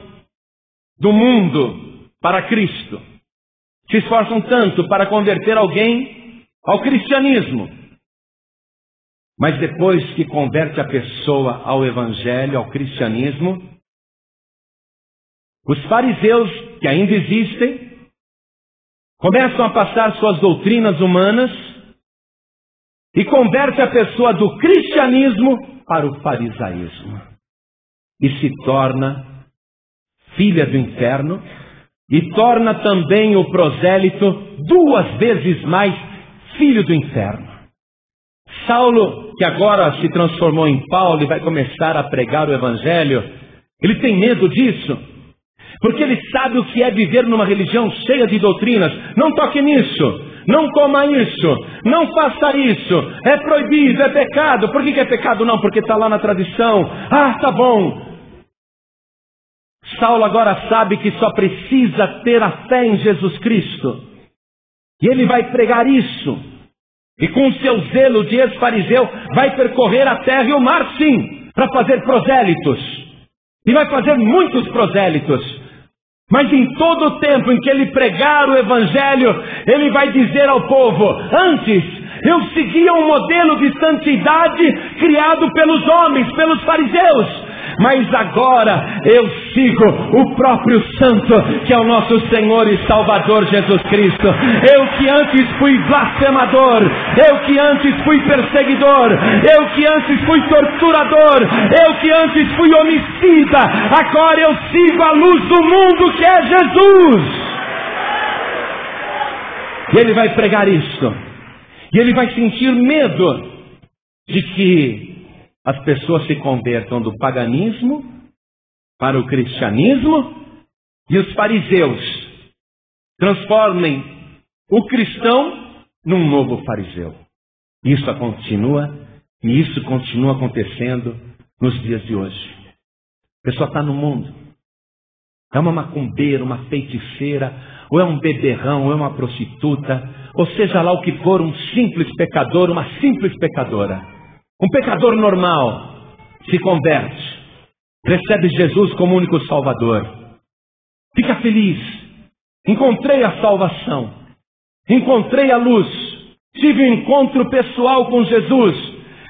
[SPEAKER 2] do mundo para Cristo. Se esforçam tanto para converter alguém ao cristianismo. Mas depois que converte a pessoa ao Evangelho, ao cristianismo, os fariseus, que ainda existem, começam a passar suas doutrinas humanas e converte a pessoa do cristianismo para o farisaísmo. E se torna filha do inferno e torna também o prosélito 2 vezes mais filho do inferno. Saulo, que agora se transformou em Paulo e vai começar a pregar o Evangelho, ele tem medo disso, porque ele sabe o que é viver numa religião cheia de doutrinas. Não toque nisso, não coma isso, não faça isso, é proibido, é pecado. Por que é pecado? Não, porque está lá na tradição. Ah, tá bom. Saulo agora sabe que só precisa ter a fé em Jesus Cristo, e ele vai pregar isso, e com seu zelo de ex-fariseu vai percorrer a terra e o mar, sim, para fazer prosélitos, e vai fazer muitos prosélitos. Mas em todo o tempo em que ele pregar o Evangelho, ele vai dizer ao povo: antes eu seguia um modelo de santidade criado pelos homens, pelos fariseus, mas agora eu sigo o próprio Santo, que é o nosso Senhor e Salvador Jesus Cristo. Eu que antes fui blasfemador, eu que antes fui perseguidor, eu que antes fui torturador, eu que antes fui homicida, agora eu sigo a luz do mundo, que é Jesus. E ele vai pregar isso, e ele vai sentir medo de que as pessoas se convertam do paganismo para o cristianismo, e os fariseus transformem o cristão num novo fariseu. Isso continua, e isso continua acontecendo nos dias de hoje. A pessoa está no mundo, é uma macumbeira, uma feiticeira, ou é um beberrão, ou é uma prostituta, ou seja lá o que for, um simples pecador, uma simples pecadora. Um pecador normal se converte, recebe Jesus como único Salvador, fica feliz, encontrei a salvação, encontrei a luz, tive um encontro pessoal com Jesus,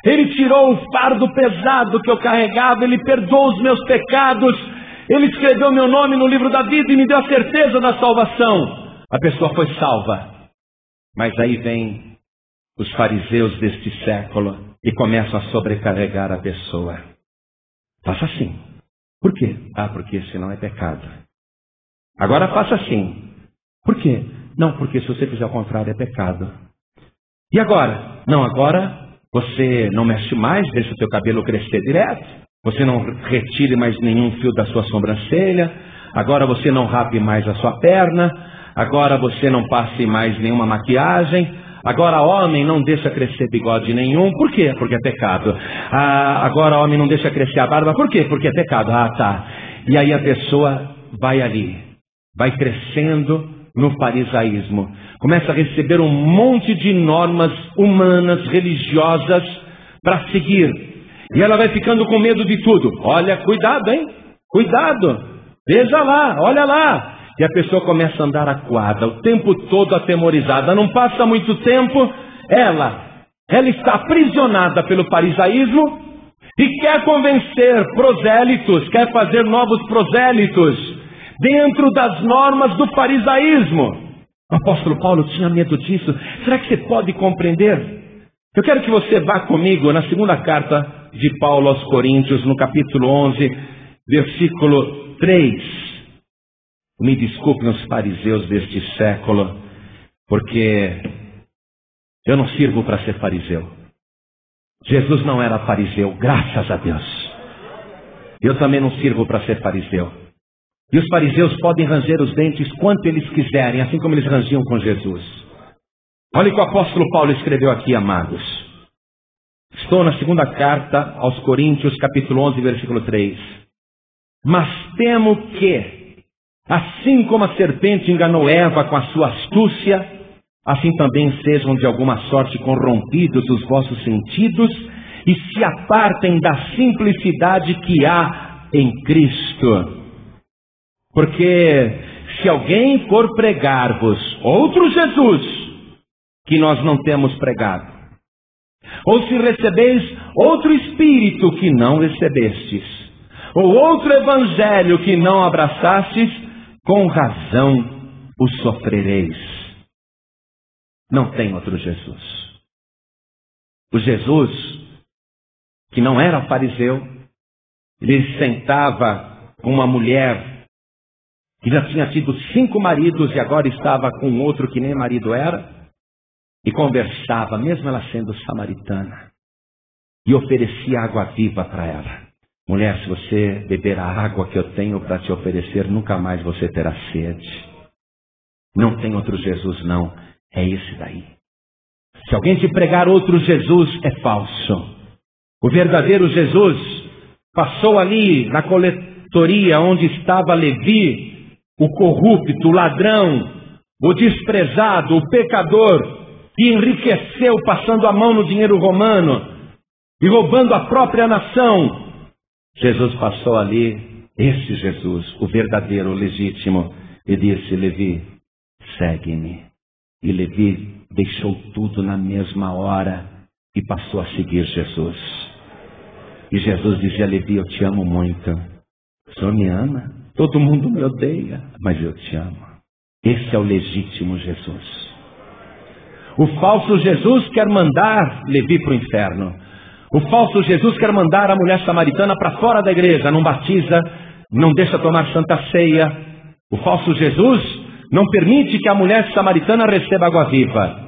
[SPEAKER 2] Ele tirou o fardo pesado que eu carregava, Ele perdoou os meus pecados, Ele escreveu meu nome no livro da vida e me deu a certeza da salvação. A pessoa foi salva. Mas aí vem os fariseus deste século e começam a sobrecarregar a pessoa. Faça assim. Por quê? Porque senão é pecado. Agora faça assim. Por quê? Não, porque se você fizer o contrário é pecado. E agora? Não, agora você não mexe mais, deixa o seu cabelo crescer direto. Você não retire mais nenhum fio da sua sobrancelha. Agora você não rape mais a sua perna. Agora você não passe mais nenhuma maquiagem. Agora homem não deixa crescer bigode nenhum. Por quê? Porque é pecado. Agora homem não deixa crescer a barba. Por quê? Porque é pecado. Tá. E aí a pessoa vai ali, vai crescendo no farisaísmo. Começa a receber um monte de normas humanas, religiosas, para seguir. E ela vai ficando com medo de tudo. Olha, cuidado, hein? Cuidado. Veja lá, olha lá. E a pessoa começa a andar acuada, o tempo todo atemorizada. Não passa muito tempo, ela está aprisionada pelo farisaísmo e quer convencer prosélitos, quer fazer novos prosélitos dentro das normas do farisaísmo. O apóstolo Paulo tinha medo disso. Será que você pode compreender? Eu quero que você vá comigo na segunda carta de Paulo aos Coríntios, no capítulo 11, versículo 3. Me desculpem os fariseus deste século, porque eu não sirvo para ser fariseu. Jesus não era fariseu, graças a Deus. Eu também não sirvo para ser fariseu. E os fariseus podem ranger os dentes quanto eles quiserem, assim como eles rangiam com Jesus. Olha o que o apóstolo Paulo escreveu aqui, amados. Estou na segunda carta aos Coríntios, capítulo 11, versículo 3. Mas temo que, assim como a serpente enganou Eva com a sua astúcia, assim também sejam de alguma sorte corrompidos os vossos sentidos e se apartem da simplicidade que há em Cristo. Porque se alguém for pregar-vos outro Jesus, que nós não temos pregado, ou se recebeis outro Espírito que não recebestes, ou outro Evangelho que não abraçastes, com razão o sofrereis. Não tem outro Jesus. O Jesus, que não era fariseu, ele sentava com uma mulher que já tinha tido 5 maridos e agora estava com outro que nem marido era, e conversava, mesmo ela sendo samaritana, e oferecia água viva para ela. Mulher, se você beber a água que eu tenho para te oferecer, nunca mais você terá sede. Não tem outro Jesus, não. É esse daí. Se alguém te pregar outro Jesus, é falso. O verdadeiro Jesus passou ali na coletoria onde estava Levi, o corrupto, o ladrão, o desprezado, o pecador, que enriqueceu passando a mão no dinheiro romano e roubando a própria nação. Jesus passou ali, esse Jesus, o verdadeiro, o legítimo, e disse: Levi, segue-me. E Levi deixou tudo na mesma hora e passou a seguir Jesus. E Jesus dizia a Levi: eu te amo muito. O Senhor me ama? Todo mundo me odeia, mas eu te amo. Esse é o legítimo Jesus. O falso Jesus quer mandar Levi para o inferno. O falso Jesus quer mandar a mulher samaritana para fora da igreja. Não batiza, não deixa tomar santa ceia. O falso Jesus não permite que a mulher samaritana receba água viva.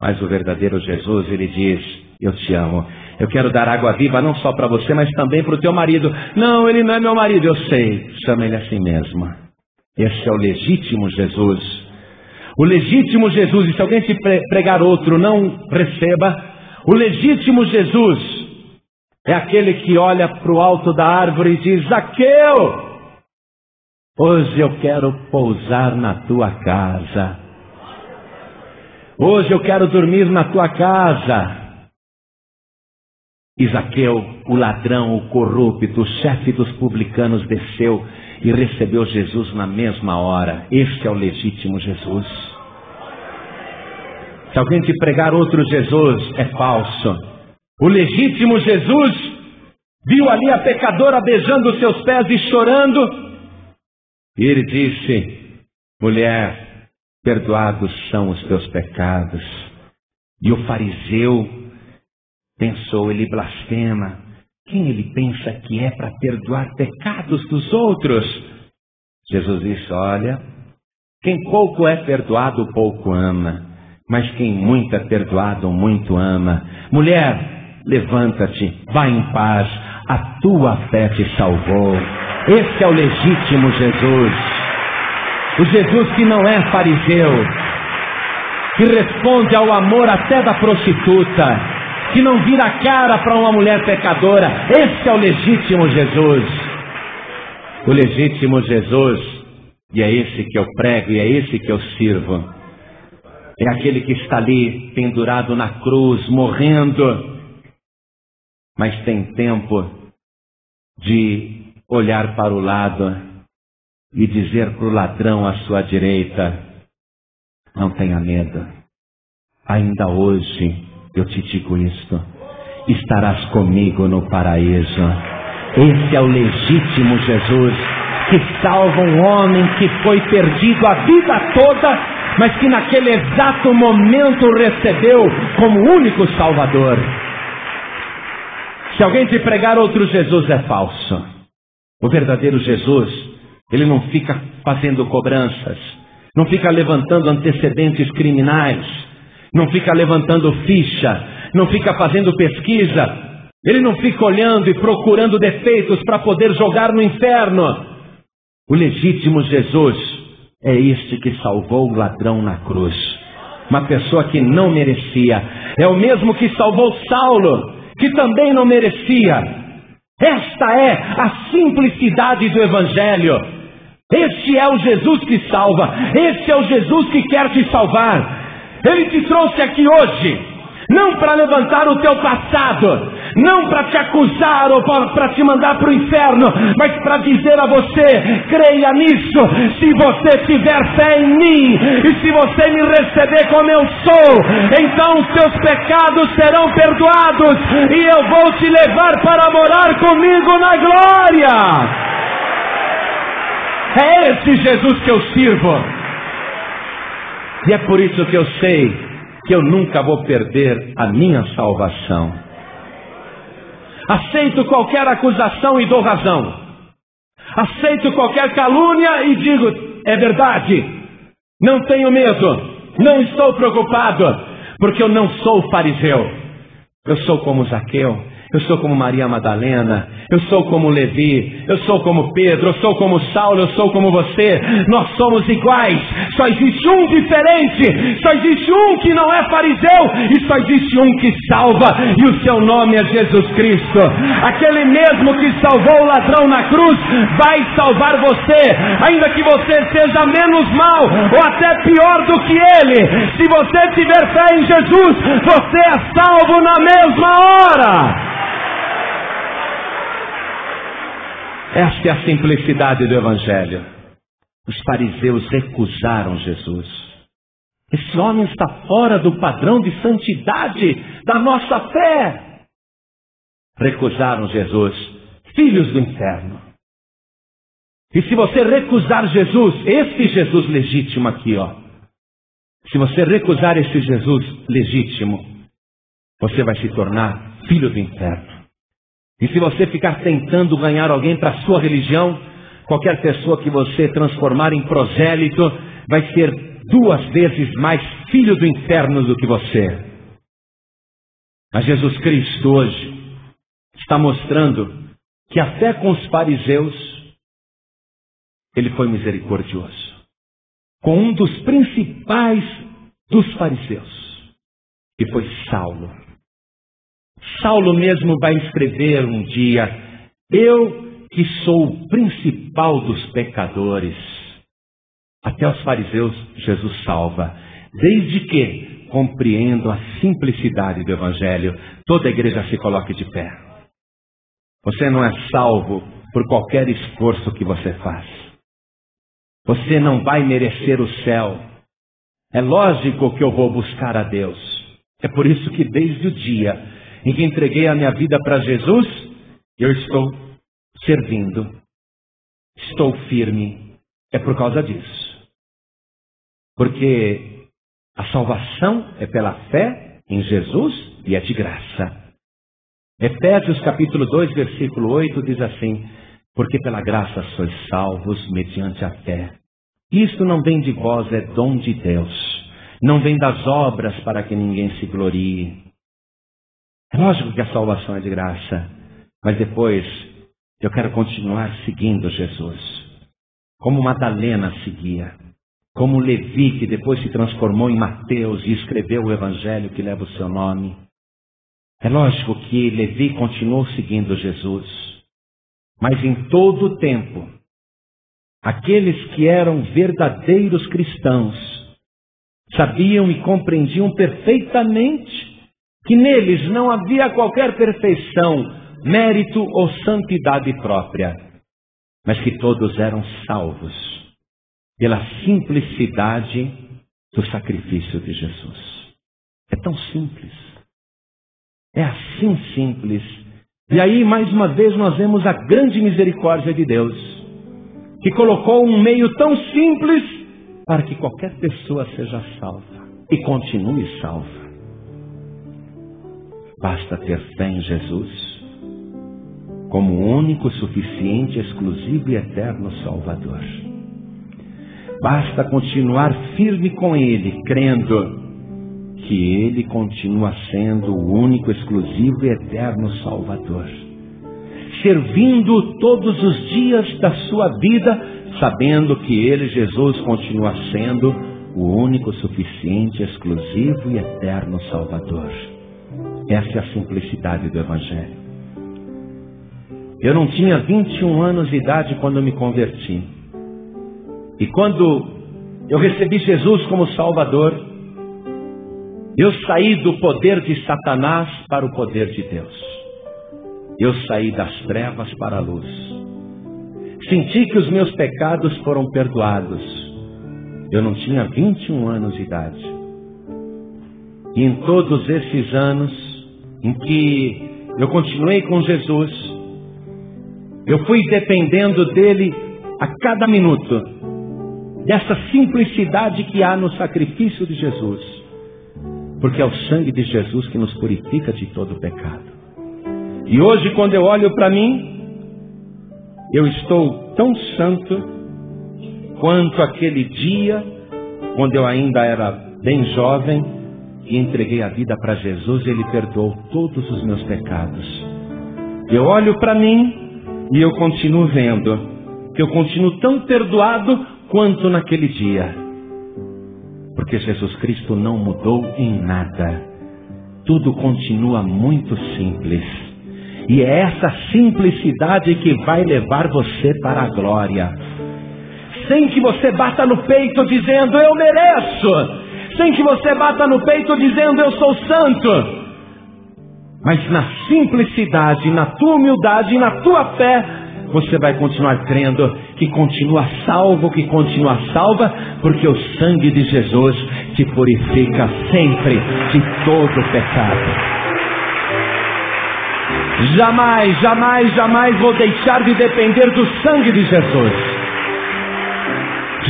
[SPEAKER 2] Mas o verdadeiro Jesus, ele diz: eu te amo. Eu quero dar água viva não só para você, mas também para o teu marido. Não, ele não é meu marido, eu sei. Chama ele assim mesmo. Esse é o legítimo Jesus. O legítimo Jesus, e se alguém te pregar outro, não receba. O legítimo Jesus é aquele que olha para o alto da árvore e diz: Zaqueu, hoje eu quero pousar na tua casa. Hoje eu quero dormir na tua casa. E Zaqueu, o ladrão, o corrupto, o chefe dos publicanos, desceu e recebeu Jesus na mesma hora. Este é o legítimo Jesus. Se alguém te pregar outro Jesus, é falso. O legítimo Jesus viu ali a pecadora beijando os seus pés e chorando. E ele disse: mulher, perdoados são os teus pecados. E o fariseu pensou: ele blasfema. Quem ele pensa que é para perdoar pecados dos outros? Jesus disse: olha, quem pouco é perdoado, pouco ama. Mas quem muito é perdoado, muito ama. Mulher, levanta-te, vai em paz. A tua fé te salvou. Esse é o legítimo Jesus. O Jesus que não é fariseu, que responde ao amor até da prostituta, que não vira a cara para uma mulher pecadora. Esse é o legítimo Jesus. O legítimo Jesus, e é esse que eu prego, e é esse que eu sirvo, é aquele que está ali pendurado na cruz, morrendo, mas tem tempo de olhar para o lado e dizer para o ladrão à sua direita: não tenha medo, ainda hoje eu te digo isto, estarás comigo no paraíso. Esse é o legítimo Jesus, que salva um homem que foi perdido a vida toda, mas que naquele exato momento recebeu como único Salvador. Se alguém te pregar outro Jesus, é falso. O verdadeiro Jesus, ele não fica fazendo cobranças, não fica levantando antecedentes criminais, não fica levantando ficha, não fica fazendo pesquisa, ele não fica olhando e procurando defeitos para poder jogar no inferno. O legítimo Jesus é este que salvou o ladrão na cruz, uma pessoa que não merecia. É o mesmo que salvou Saulo, que também não merecia. Esta é a simplicidade do Evangelho. Este é o Jesus que salva. Este é o Jesus que quer te salvar. Ele te trouxe aqui hoje, não para levantar o teu passado, não para te acusar ou para te mandar para o inferno, mas para dizer a você: creia nisso. Se você tiver fé em mim, e se você me receber como eu sou, então os teus pecados serão perdoados, e eu vou te levar para morar comigo na glória. É esse Jesus que eu sirvo. E é por isso que eu sei que eu nunca vou perder a minha salvação. Aceito qualquer acusação e dou razão. Aceito qualquer calúnia e digo: é verdade. Não tenho medo, não estou preocupado, porque eu não sou fariseu. Eu sou como Zaqueu, eu sou como Maria Madalena, eu sou como Levi, eu sou como Pedro, eu sou como Saulo, eu sou como você. Nós somos iguais, só existe um diferente, só existe um que não é fariseu, e só existe um que salva, e o seu nome é Jesus Cristo. Aquele mesmo que salvou o ladrão na cruz vai salvar você, ainda que você seja menos mal ou até pior do que ele. Se você tiver fé em Jesus, você é salvo na mesma hora. Esta é a simplicidade do Evangelho. Os fariseus recusaram Jesus. Esse homem está fora do padrão de santidade da nossa fé. recusaram Jesus, filhos do inferno. E se você recusar Jesus, esse Jesus legítimo aqui, se você recusar esse Jesus legítimo, você vai se tornar filho do inferno. E se você ficar tentando ganhar alguém para a sua religião, qualquer pessoa que você transformar em prosélito vai ser 2 vezes mais filho do inferno do que você. Mas Jesus Cristo hoje está mostrando que até com os fariseus ele foi misericordioso. Com um dos principais dos fariseus, que foi Saulo. Saulo mesmo vai escrever um dia: eu que sou o principal dos pecadores. Até os fariseus Jesus salva, desde que compreendo a simplicidade do Evangelho. Toda a igreja se coloque de pé. Você não é salvo por qualquer esforço que você faz. Você não vai merecer o céu. É lógico que eu vou buscar a Deus. É por isso que desde o dia em que entreguei a minha vida para Jesus, eu estou servindo. Estou firme. É por causa disso. Porque a salvação é pela fé em Jesus e é de graça. Efésios capítulo 2, versículo 8 diz assim: porque pela graça sois salvos mediante a fé. Isto não vem de vós, é dom de Deus. Não vem das obras para que ninguém se glorie. É lógico que a salvação é de graça. Mas depois eu quero continuar seguindo Jesus. Como Madalena seguia. Como Levi, que depois se transformou em Mateus e escreveu o evangelho que leva o seu nome. É lógico que Levi continuou seguindo Jesus. Mas em todo o tempo, aqueles que eram verdadeiros cristãos sabiam e compreendiam perfeitamente que neles não havia qualquer perfeição, mérito ou santidade própria, mas que todos eram salvos pela simplicidade do sacrifício de Jesus. É tão simples. É assim simples. E aí, mais uma vez, nós vemos a grande misericórdia de Deus, que colocou um meio tão simples para que qualquer pessoa seja salva e continue salva. Basta ter fé em Jesus como o único, suficiente, exclusivo e eterno Salvador. Basta continuar firme com Ele, crendo que Ele continua sendo o único, exclusivo e eterno Salvador. Servindo todos os dias da sua vida, sabendo que Ele, Jesus, continua sendo o único, suficiente, exclusivo e eterno Salvador. Essa é a simplicidade do Evangelho. Eu não tinha 21 anos de idade quando me converti. E quando eu recebi Jesus como Salvador, eu saí do poder de Satanás para o poder de Deus. Eu saí das trevas para a luz. Senti que os meus pecados foram perdoados. Eu não tinha 21 anos de idade. E em todos esses anos em que eu continuei com Jesus, eu fui dependendo dele a cada minuto, dessa simplicidade que há no sacrifício de Jesus, porque é o sangue de Jesus que nos purifica de todo o pecado. E hoje, quando eu olho para mim, eu estou tão santo quanto aquele dia, quando eu ainda era bem jovem, e entreguei a vida para Jesus, Ele perdoou todos os meus pecados. Eu olho para mim e eu continuo vendo que eu continuo tão perdoado quanto naquele dia. Porque Jesus Cristo não mudou em nada. Tudo continua muito simples. E é essa simplicidade que vai levar você para a glória. Sem que você bata no peito dizendo, eu mereço. Sem que você bata no peito dizendo, eu sou santo. Mas na simplicidade, na tua humildade e na tua fé, você vai continuar crendo que continua salvo, que continua salva, porque o sangue de Jesus te purifica sempre de todo o pecado. Jamais, jamais, jamais vou deixar de depender do sangue de Jesus.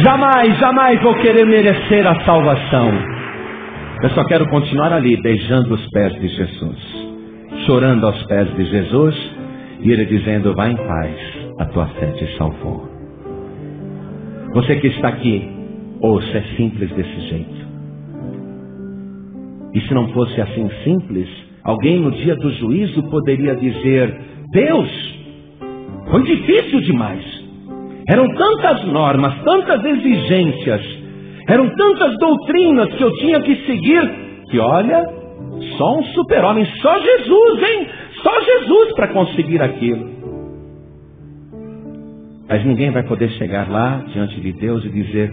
[SPEAKER 2] Jamais, jamais vou querer merecer a salvação. Eu só quero continuar ali, beijando os pés de Jesus, chorando aos pés de Jesus, e Ele dizendo: vai em paz, a tua fé te salvou. Você que está aqui, ouça, é simples desse jeito. E se não fosse assim simples, alguém no dia do juízo poderia dizer: Deus, foi difícil demais. Eram tantas normas, tantas exigências, eram tantas doutrinas que eu tinha que seguir, que olha, só um super-homem, só Jesus, hein? Só Jesus para conseguir aquilo. Mas ninguém vai poder chegar lá diante de Deus e dizer: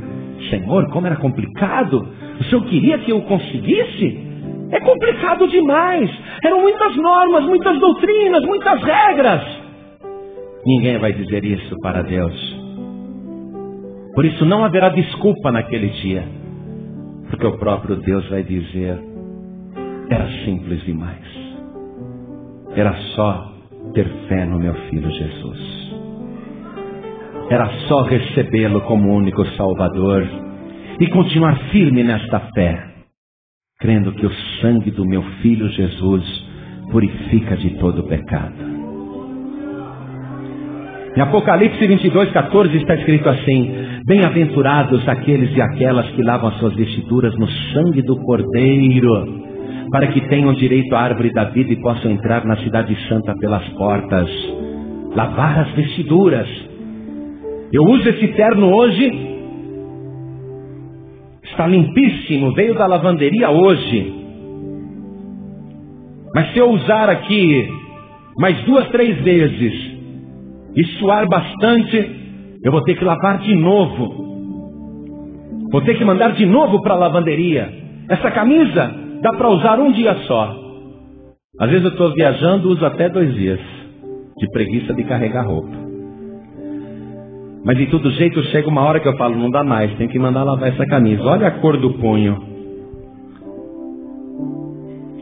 [SPEAKER 2] Senhor, como era complicado. O Senhor queria que eu conseguisse? É complicado demais. Eram muitas normas, muitas doutrinas, muitas regras. Ninguém vai dizer isso para Deus. Por isso não haverá desculpa naquele dia, porque o próprio Deus vai dizer: era simples demais. Era só ter fé no meu Filho Jesus. Era só recebê-lo como único Salvador e continuar firme nesta fé, crendo que o sangue do meu Filho Jesus purifica de todo pecado. Em Apocalipse 22:14 está escrito assim: bem-aventurados aqueles e aquelas que lavam as suas vestiduras no sangue do Cordeiro, para que tenham direito à árvore da vida e possam entrar na cidade santa pelas portas. Lavar as vestiduras. Eu uso esse terno hoje, está limpíssimo, veio da lavanderia hoje. Mas se eu usar aqui mais 2, 3 vezes e suar bastante, eu vou ter que lavar de novo. Vou ter que mandar de novo para a lavanderia. Essa camisa dá para usar um dia só. Às vezes eu estou viajando, uso até 2 dias, de preguiça de carregar roupa. Mas de todo jeito chega uma hora que eu falo: não dá mais, tem que mandar lavar essa camisa. Olha a cor do punho.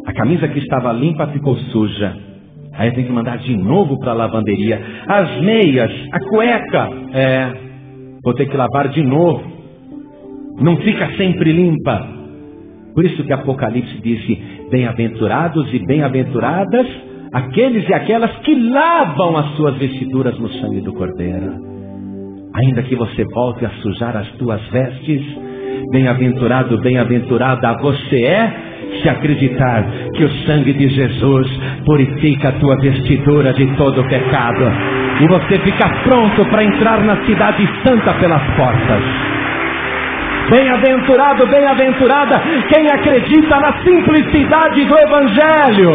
[SPEAKER 2] A camisa que estava limpa ficou suja. Aí eu tenho que mandar de novo para a lavanderia. As meias, a cueca, vou ter que lavar de novo. Não fica sempre limpa. Por isso que Apocalipse disse: bem-aventurados e bem-aventuradas aqueles e aquelas que lavam as suas vestiduras no sangue do Cordeiro. Ainda que você volte a sujar as tuas vestes, bem-aventurado, bem-aventurada você é, se acreditar que o sangue de Jesus purifica a tua vestidura de todo o pecado, e você fica pronto para entrar na cidade santa pelas portas. Bem-aventurado, bem-aventurada quem acredita na simplicidade do Evangelho.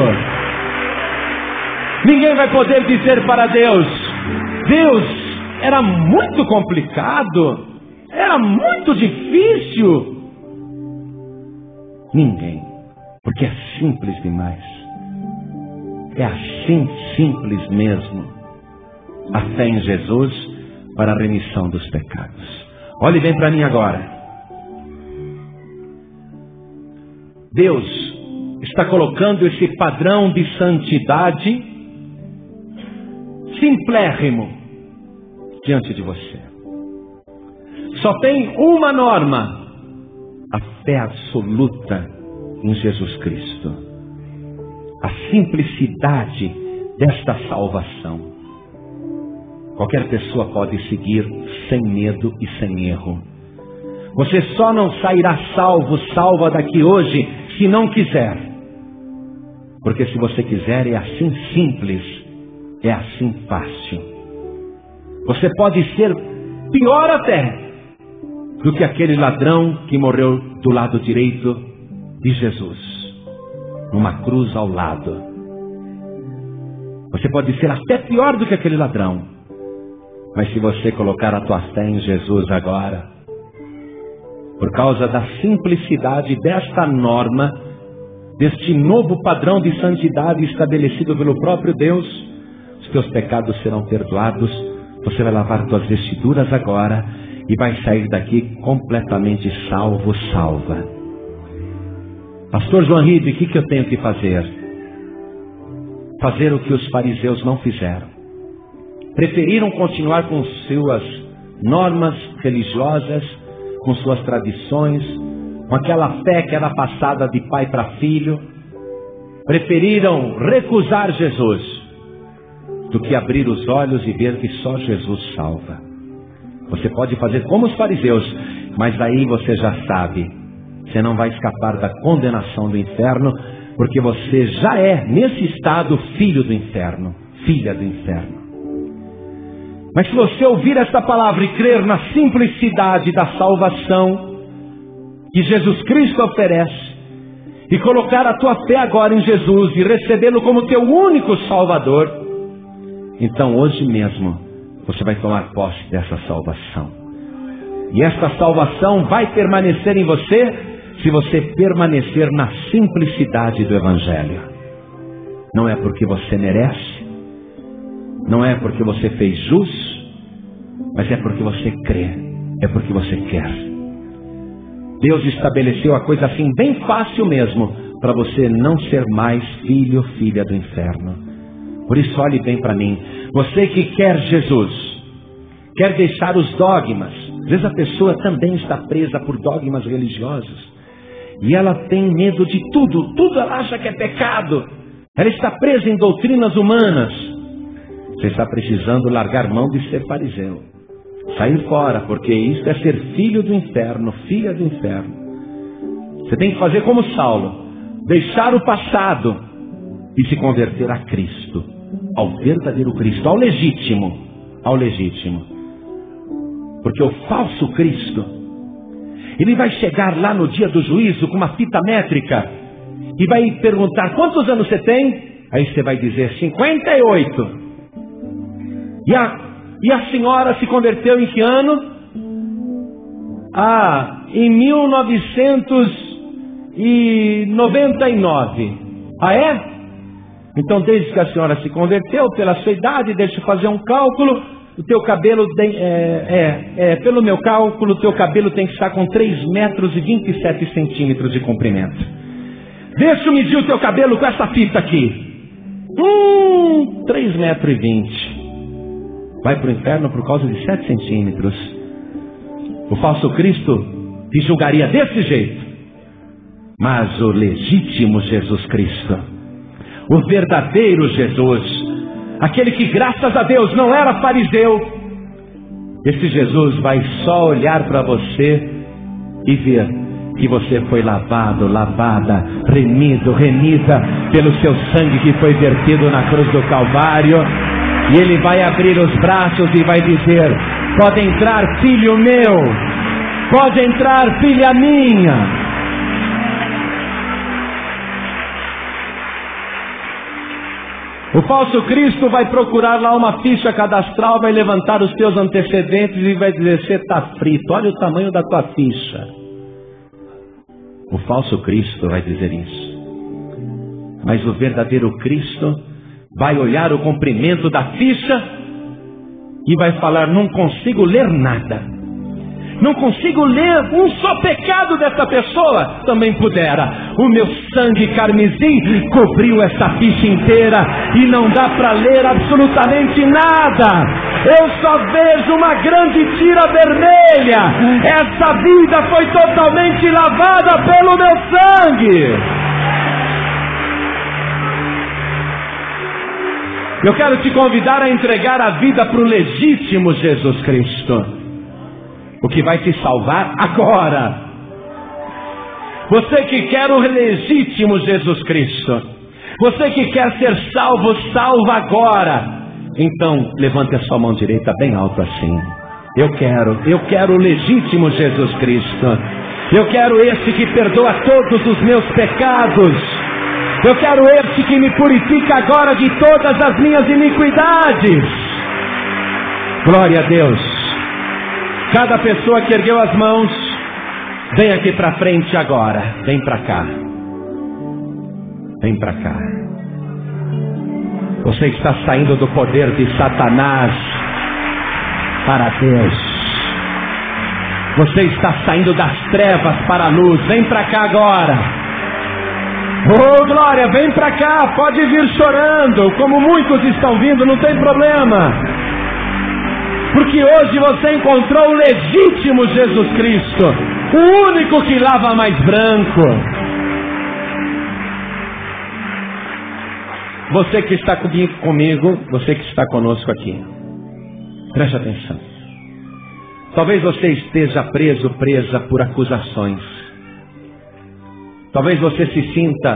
[SPEAKER 2] Ninguém vai poder dizer para Deus: Deus, era muito complicado, era muito difícil. Ninguém, porque é simples demais. É assim simples mesmo. A fé em Jesus para a remissão dos pecados. Olhe bem para mim agora. Deus está colocando esse padrão de santidade simplérrimo diante de você. Só tem uma norma: a fé absoluta em Jesus Cristo. A simplicidade desta salvação. Qualquer pessoa pode seguir sem medo e sem erro. Você só não sairá salva daqui hoje se não quiser. Porque se você quiser, é assim simples, é assim fácil. Você pode ser pior até do que aquele ladrão que morreu do lado direito de Jesus, numa cruz ao lado. Você pode ser até pior do que aquele ladrão, mas se você colocar a tua fé em Jesus agora, por causa da simplicidade desta norma, deste novo padrão de santidade estabelecido pelo próprio Deus, os teus pecados serão perdoados. Você vai lavar tuas vestiduras agora e vai sair daqui completamente salvo, salva. Pastor João Ribe, o que eu tenho que fazer? fazer o que os fariseus não fizeram. Preferiram continuar com suas normas religiosas, com suas tradições, com aquela fé que era passada de pai para filho. Preferiram recusar Jesus do que abrir os olhos e ver que só Jesus salva. Você pode fazer como os fariseus, mas aí você já sabe, você não vai escapar da condenação do inferno, porque você já é, nesse estado, filho do inferno, filha do inferno. Mas se você ouvir esta palavra e crer na simplicidade da salvação que Jesus Cristo oferece, e colocar a tua fé agora em Jesus e recebê-lo como teu único Salvador, então hoje mesmo você vai tomar posse dessa salvação. E esta salvação vai permanecer em você se você permanecer na simplicidade do Evangelho. Não é porque você merece, não é porque você fez jus, mas é porque você crê, é porque você quer. Deus estabeleceu a coisa assim bem fácil mesmo, para você não ser mais filho ou filha do inferno. Por isso olhe bem para mim. Você que quer Jesus, quer deixar os dogmas. Às vezes a pessoa também está presa por dogmas religiosos. E ela tem medo de tudo. Tudo ela acha que é pecado. Ela está presa em doutrinas humanas. Você está precisando largar mão de ser fariseu. Sair fora, porque isso é ser filho do inferno, filha do inferno. Você tem que fazer como Saulo. Deixar o passado e se converter a Cristo. Ao verdadeiro Cristo, ao legítimo. Ao legítimo. Porque o falso Cristo, ele vai chegar lá no dia do juízo com uma fita métrica e vai perguntar: quantos anos você tem? Aí você vai dizer 58. E a senhora se converteu em que ano? Em 1999. Ah, é? Então, desde que a senhora se converteu, pela sua idade, deixa eu fazer um cálculo. O teu cabelo, pelo meu cálculo, o teu cabelo tem que estar com 3 metros e 27 centímetros de comprimento. Deixa eu medir o teu cabelo com essa fita aqui. 3 metros e 20. Vai para o inferno por causa de 7 centímetros. O falso Cristo te julgaria desse jeito. Mas o legítimo Jesus Cristo, o verdadeiro Jesus, aquele que graças a Deus não era fariseu, esse Jesus vai só olhar para você e ver que você foi lavado, lavada, remida pelo seu sangue que foi vertido na cruz do Calvário. E ele vai abrir os braços e vai dizer: pode entrar, filho meu, pode entrar, filha minha. O falso Cristo vai procurar lá uma ficha cadastral, vai levantar os teus antecedentes e vai dizer: você está frito, olha o tamanho da tua ficha. O falso Cristo vai dizer isso. Mas o verdadeiro Cristo vai olhar o comprimento da ficha e vai falar: não consigo ler nada. Não consigo ler um só pecado dessa pessoa. Também pudera. O meu sangue carmesim cobriu essa ficha inteira e não dá para ler absolutamente nada. Eu só vejo uma grande tira vermelha. Essa vida foi totalmente lavada pelo meu sangue. Eu quero te convidar a entregar a vida para o legítimo Jesus Cristo, o que vai te salvar agora. Você que quer o legítimo Jesus Cristo, você que quer ser salvo, salva agora. Então, levante a sua mão direita bem alto assim. Eu quero o legítimo Jesus Cristo. Eu quero esse que perdoa todos os meus pecados. Eu quero esse que me purifica agora de todas as minhas iniquidades. Glória a Deus. Cada pessoa que ergueu as mãos, vem aqui para frente agora. Vem para cá. Vem para cá. Você está saindo do poder de Satanás para Deus. Você está saindo das trevas para a luz. Vem para cá agora. Oh, glória, vem pra cá, pode vir chorando, como muitos estão vindo, não tem problema. Porque hoje você encontrou o legítimo Jesus Cristo, o único que lava mais branco. Você que está comigo, você que está conosco aqui, preste atenção. Talvez você esteja preso, presa por acusações. Talvez você se sinta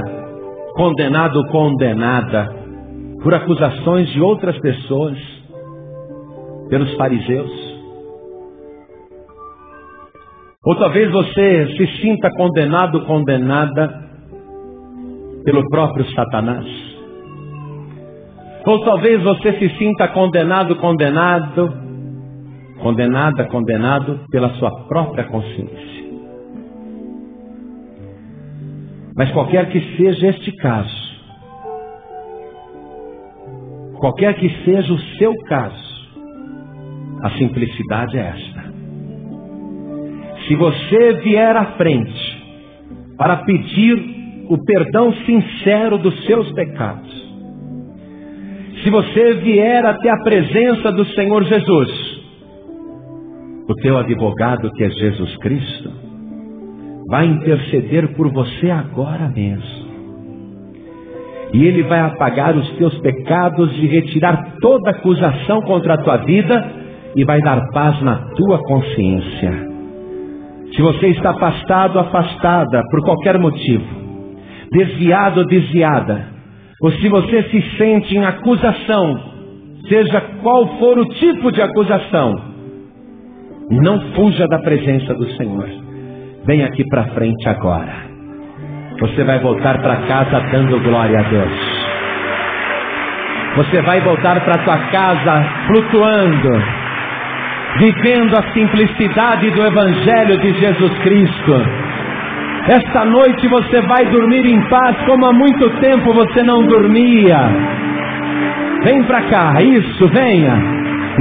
[SPEAKER 2] condenado, condenada por acusações de outras pessoas, pelos fariseus. Ou talvez você se sinta condenado, condenada pelo próprio Satanás. Ou talvez você se sinta condenado, condenado, condenada, condenado pela sua própria consciência. Mas qualquer que seja este caso, qualquer que seja o seu caso, a simplicidade é esta: se você vier à frente para pedir o perdão sincero dos seus pecados, se você vier até a presença do Senhor Jesus, o teu advogado, que é Jesus Cristo, vai interceder por você agora mesmo. E Ele vai apagar os teus pecados e retirar toda acusação contra a tua vida e vai dar paz na tua consciência. Se você está afastado, afastada por qualquer motivo, desviado ou desviada, ou se você se sente em acusação, seja qual for o tipo de acusação, não fuja da presença do Senhor. Vem aqui para frente agora. Você vai voltar para casa dando glória a Deus. Você vai voltar para tua casa flutuando, vivendo a simplicidade do Evangelho de Jesus Cristo. Esta noite você vai dormir em paz como há muito tempo você não dormia. Vem para cá, isso, venha.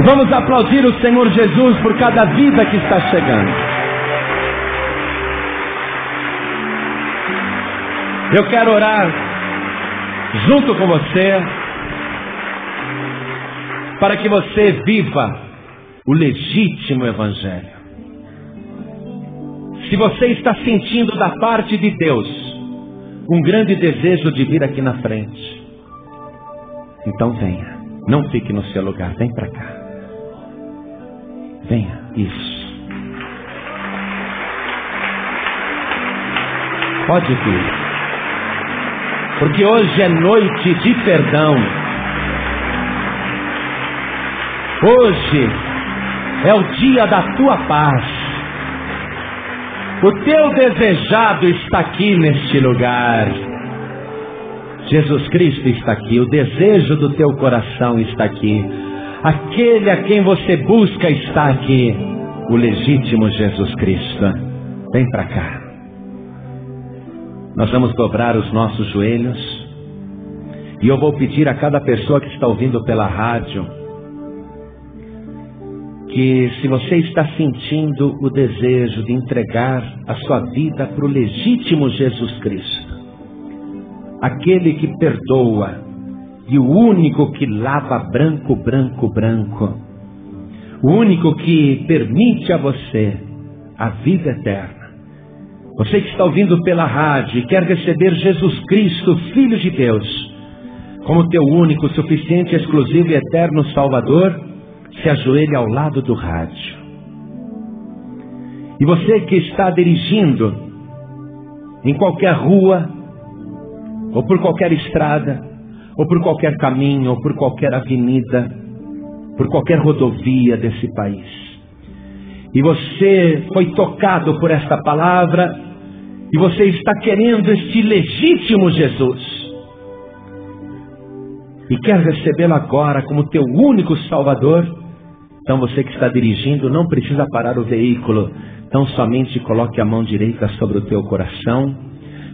[SPEAKER 2] Vamos aplaudir o Senhor Jesus por cada vida que está chegando. Eu quero orar junto com você para que você viva o legítimo Evangelho. Se você está sentindo da parte de Deus um grande desejo de vir aqui na frente, então venha, não fique no seu lugar, vem para cá. Venha, isso. Pode vir, porque hoje é noite de perdão. Hoje é o dia da tua paz. O teu desejado está aqui neste lugar. Jesus Cristo está aqui. O desejo do teu coração está aqui. Aquele a quem você busca está aqui. O legítimo Jesus Cristo. Vem para cá. Nós vamos dobrar os nossos joelhos. E eu vou pedir a cada pessoa que está ouvindo pela rádio, que se você está sentindo o desejo de entregar a sua vida para o legítimo Jesus Cristo, aquele que perdoa e o único que lava branco, branco, branco, o único que permite a você a vida eterna, você que está ouvindo pela rádio e quer receber Jesus Cristo, Filho de Deus, como teu único, suficiente, exclusivo e eterno Salvador, se ajoelhe ao lado do rádio. E você que está dirigindo em qualquer rua, ou por qualquer estrada, ou por qualquer caminho, ou por qualquer avenida, por qualquer rodovia desse país, e você foi tocado por esta palavra, e você está querendo este legítimo Jesus, e quer recebê-lo agora como teu único Salvador, então você que está dirigindo não precisa parar o veículo. Então somente coloque a mão direita sobre o teu coração,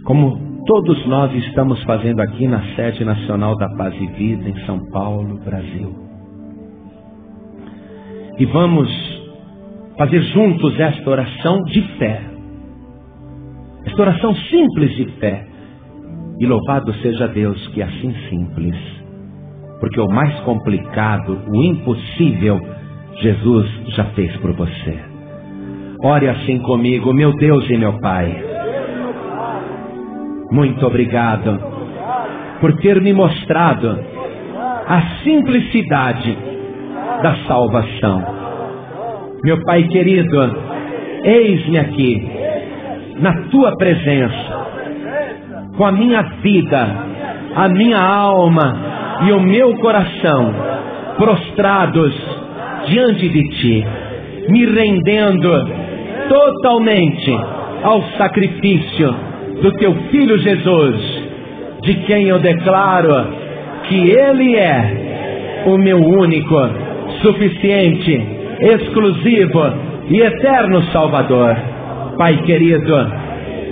[SPEAKER 2] como todos nós estamos fazendo aqui na Sede Nacional da Paz e Vida em São Paulo, Brasil. E vamos fazer juntos esta oração de fé. Esta oração simples de fé. E louvado seja Deus que é assim simples, porque o mais complicado, o impossível, Jesus já fez por você. Ore assim comigo: meu Deus e meu Pai, muito obrigado por ter me mostrado a simplicidade da salvação. Meu Pai querido, eis-me aqui, na Tua presença, com a minha vida, a minha alma e o meu coração prostrados diante de Ti, me rendendo totalmente ao sacrifício do Teu Filho Jesus, de quem eu declaro que Ele é o meu único, suficiente, exclusivo e eterno Salvador. Pai querido,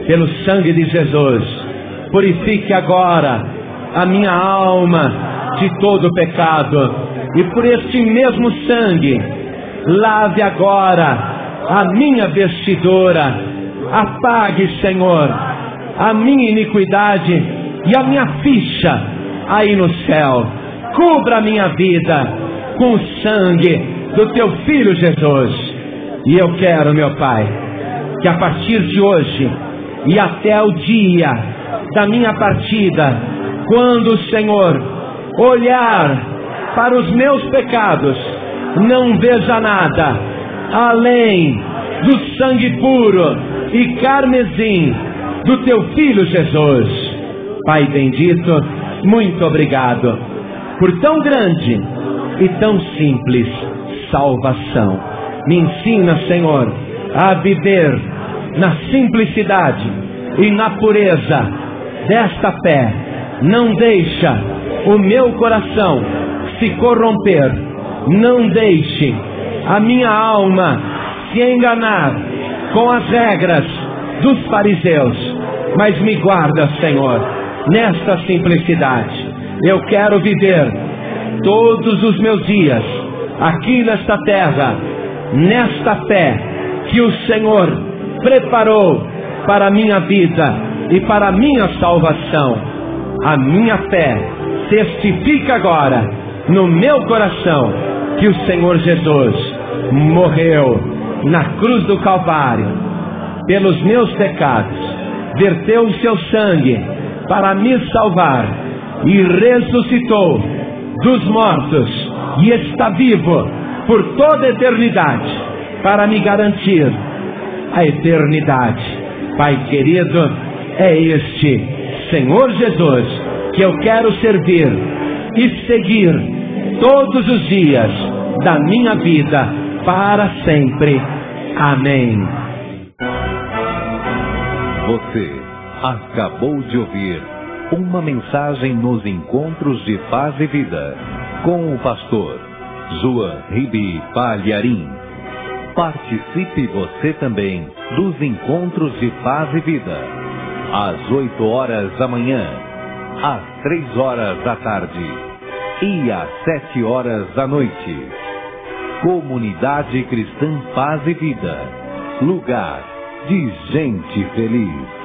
[SPEAKER 2] pelo sangue de Jesus, purifique agora a minha alma de todo pecado, e por este mesmo sangue, lave agora a minha vestidura. Apague, Senhor, a minha iniquidade e a minha ficha aí no céu. Cubra a minha vida com o sangue do Teu Filho Jesus. E eu quero, meu Pai, que a partir de hoje e até o dia da minha partida, quando o Senhor olhar para os meus pecados, não veja nada além do sangue puro e carmesim do Teu Filho Jesus. Pai bendito, muito obrigado por tão grande e tão simples salvação. Me ensina, Senhor, a viver na simplicidade e na pureza desta fé. Não deixa o meu coração se corromper. Não deixe a minha alma se enganar com as regras dos fariseus, mas me guarda, Senhor, nesta simplicidade. Eu quero viver todos os meus dias aqui nesta terra, nesta fé que o Senhor preparou para a minha vida e para a minha salvação. A minha fé testifica agora no meu coração que o Senhor Jesus morreu na cruz do Calvário pelos meus pecados, verteu o seu sangue para me salvar e ressuscitou dos mortos e está vivo por toda a eternidade para me garantir a eternidade. Pai querido, é este Senhor Jesus que eu quero servir e seguir todos os dias da minha vida para sempre. Amém.
[SPEAKER 1] Você acabou de ouvir uma mensagem nos Encontros de Paz e Vida com o pastor João Ribe Palharim. Participe você também dos Encontros de Paz e Vida, às 8 horas da manhã, às 3 horas da tarde e às 7 horas da noite. Comunidade Cristã Paz e Vida, lugar de gente feliz.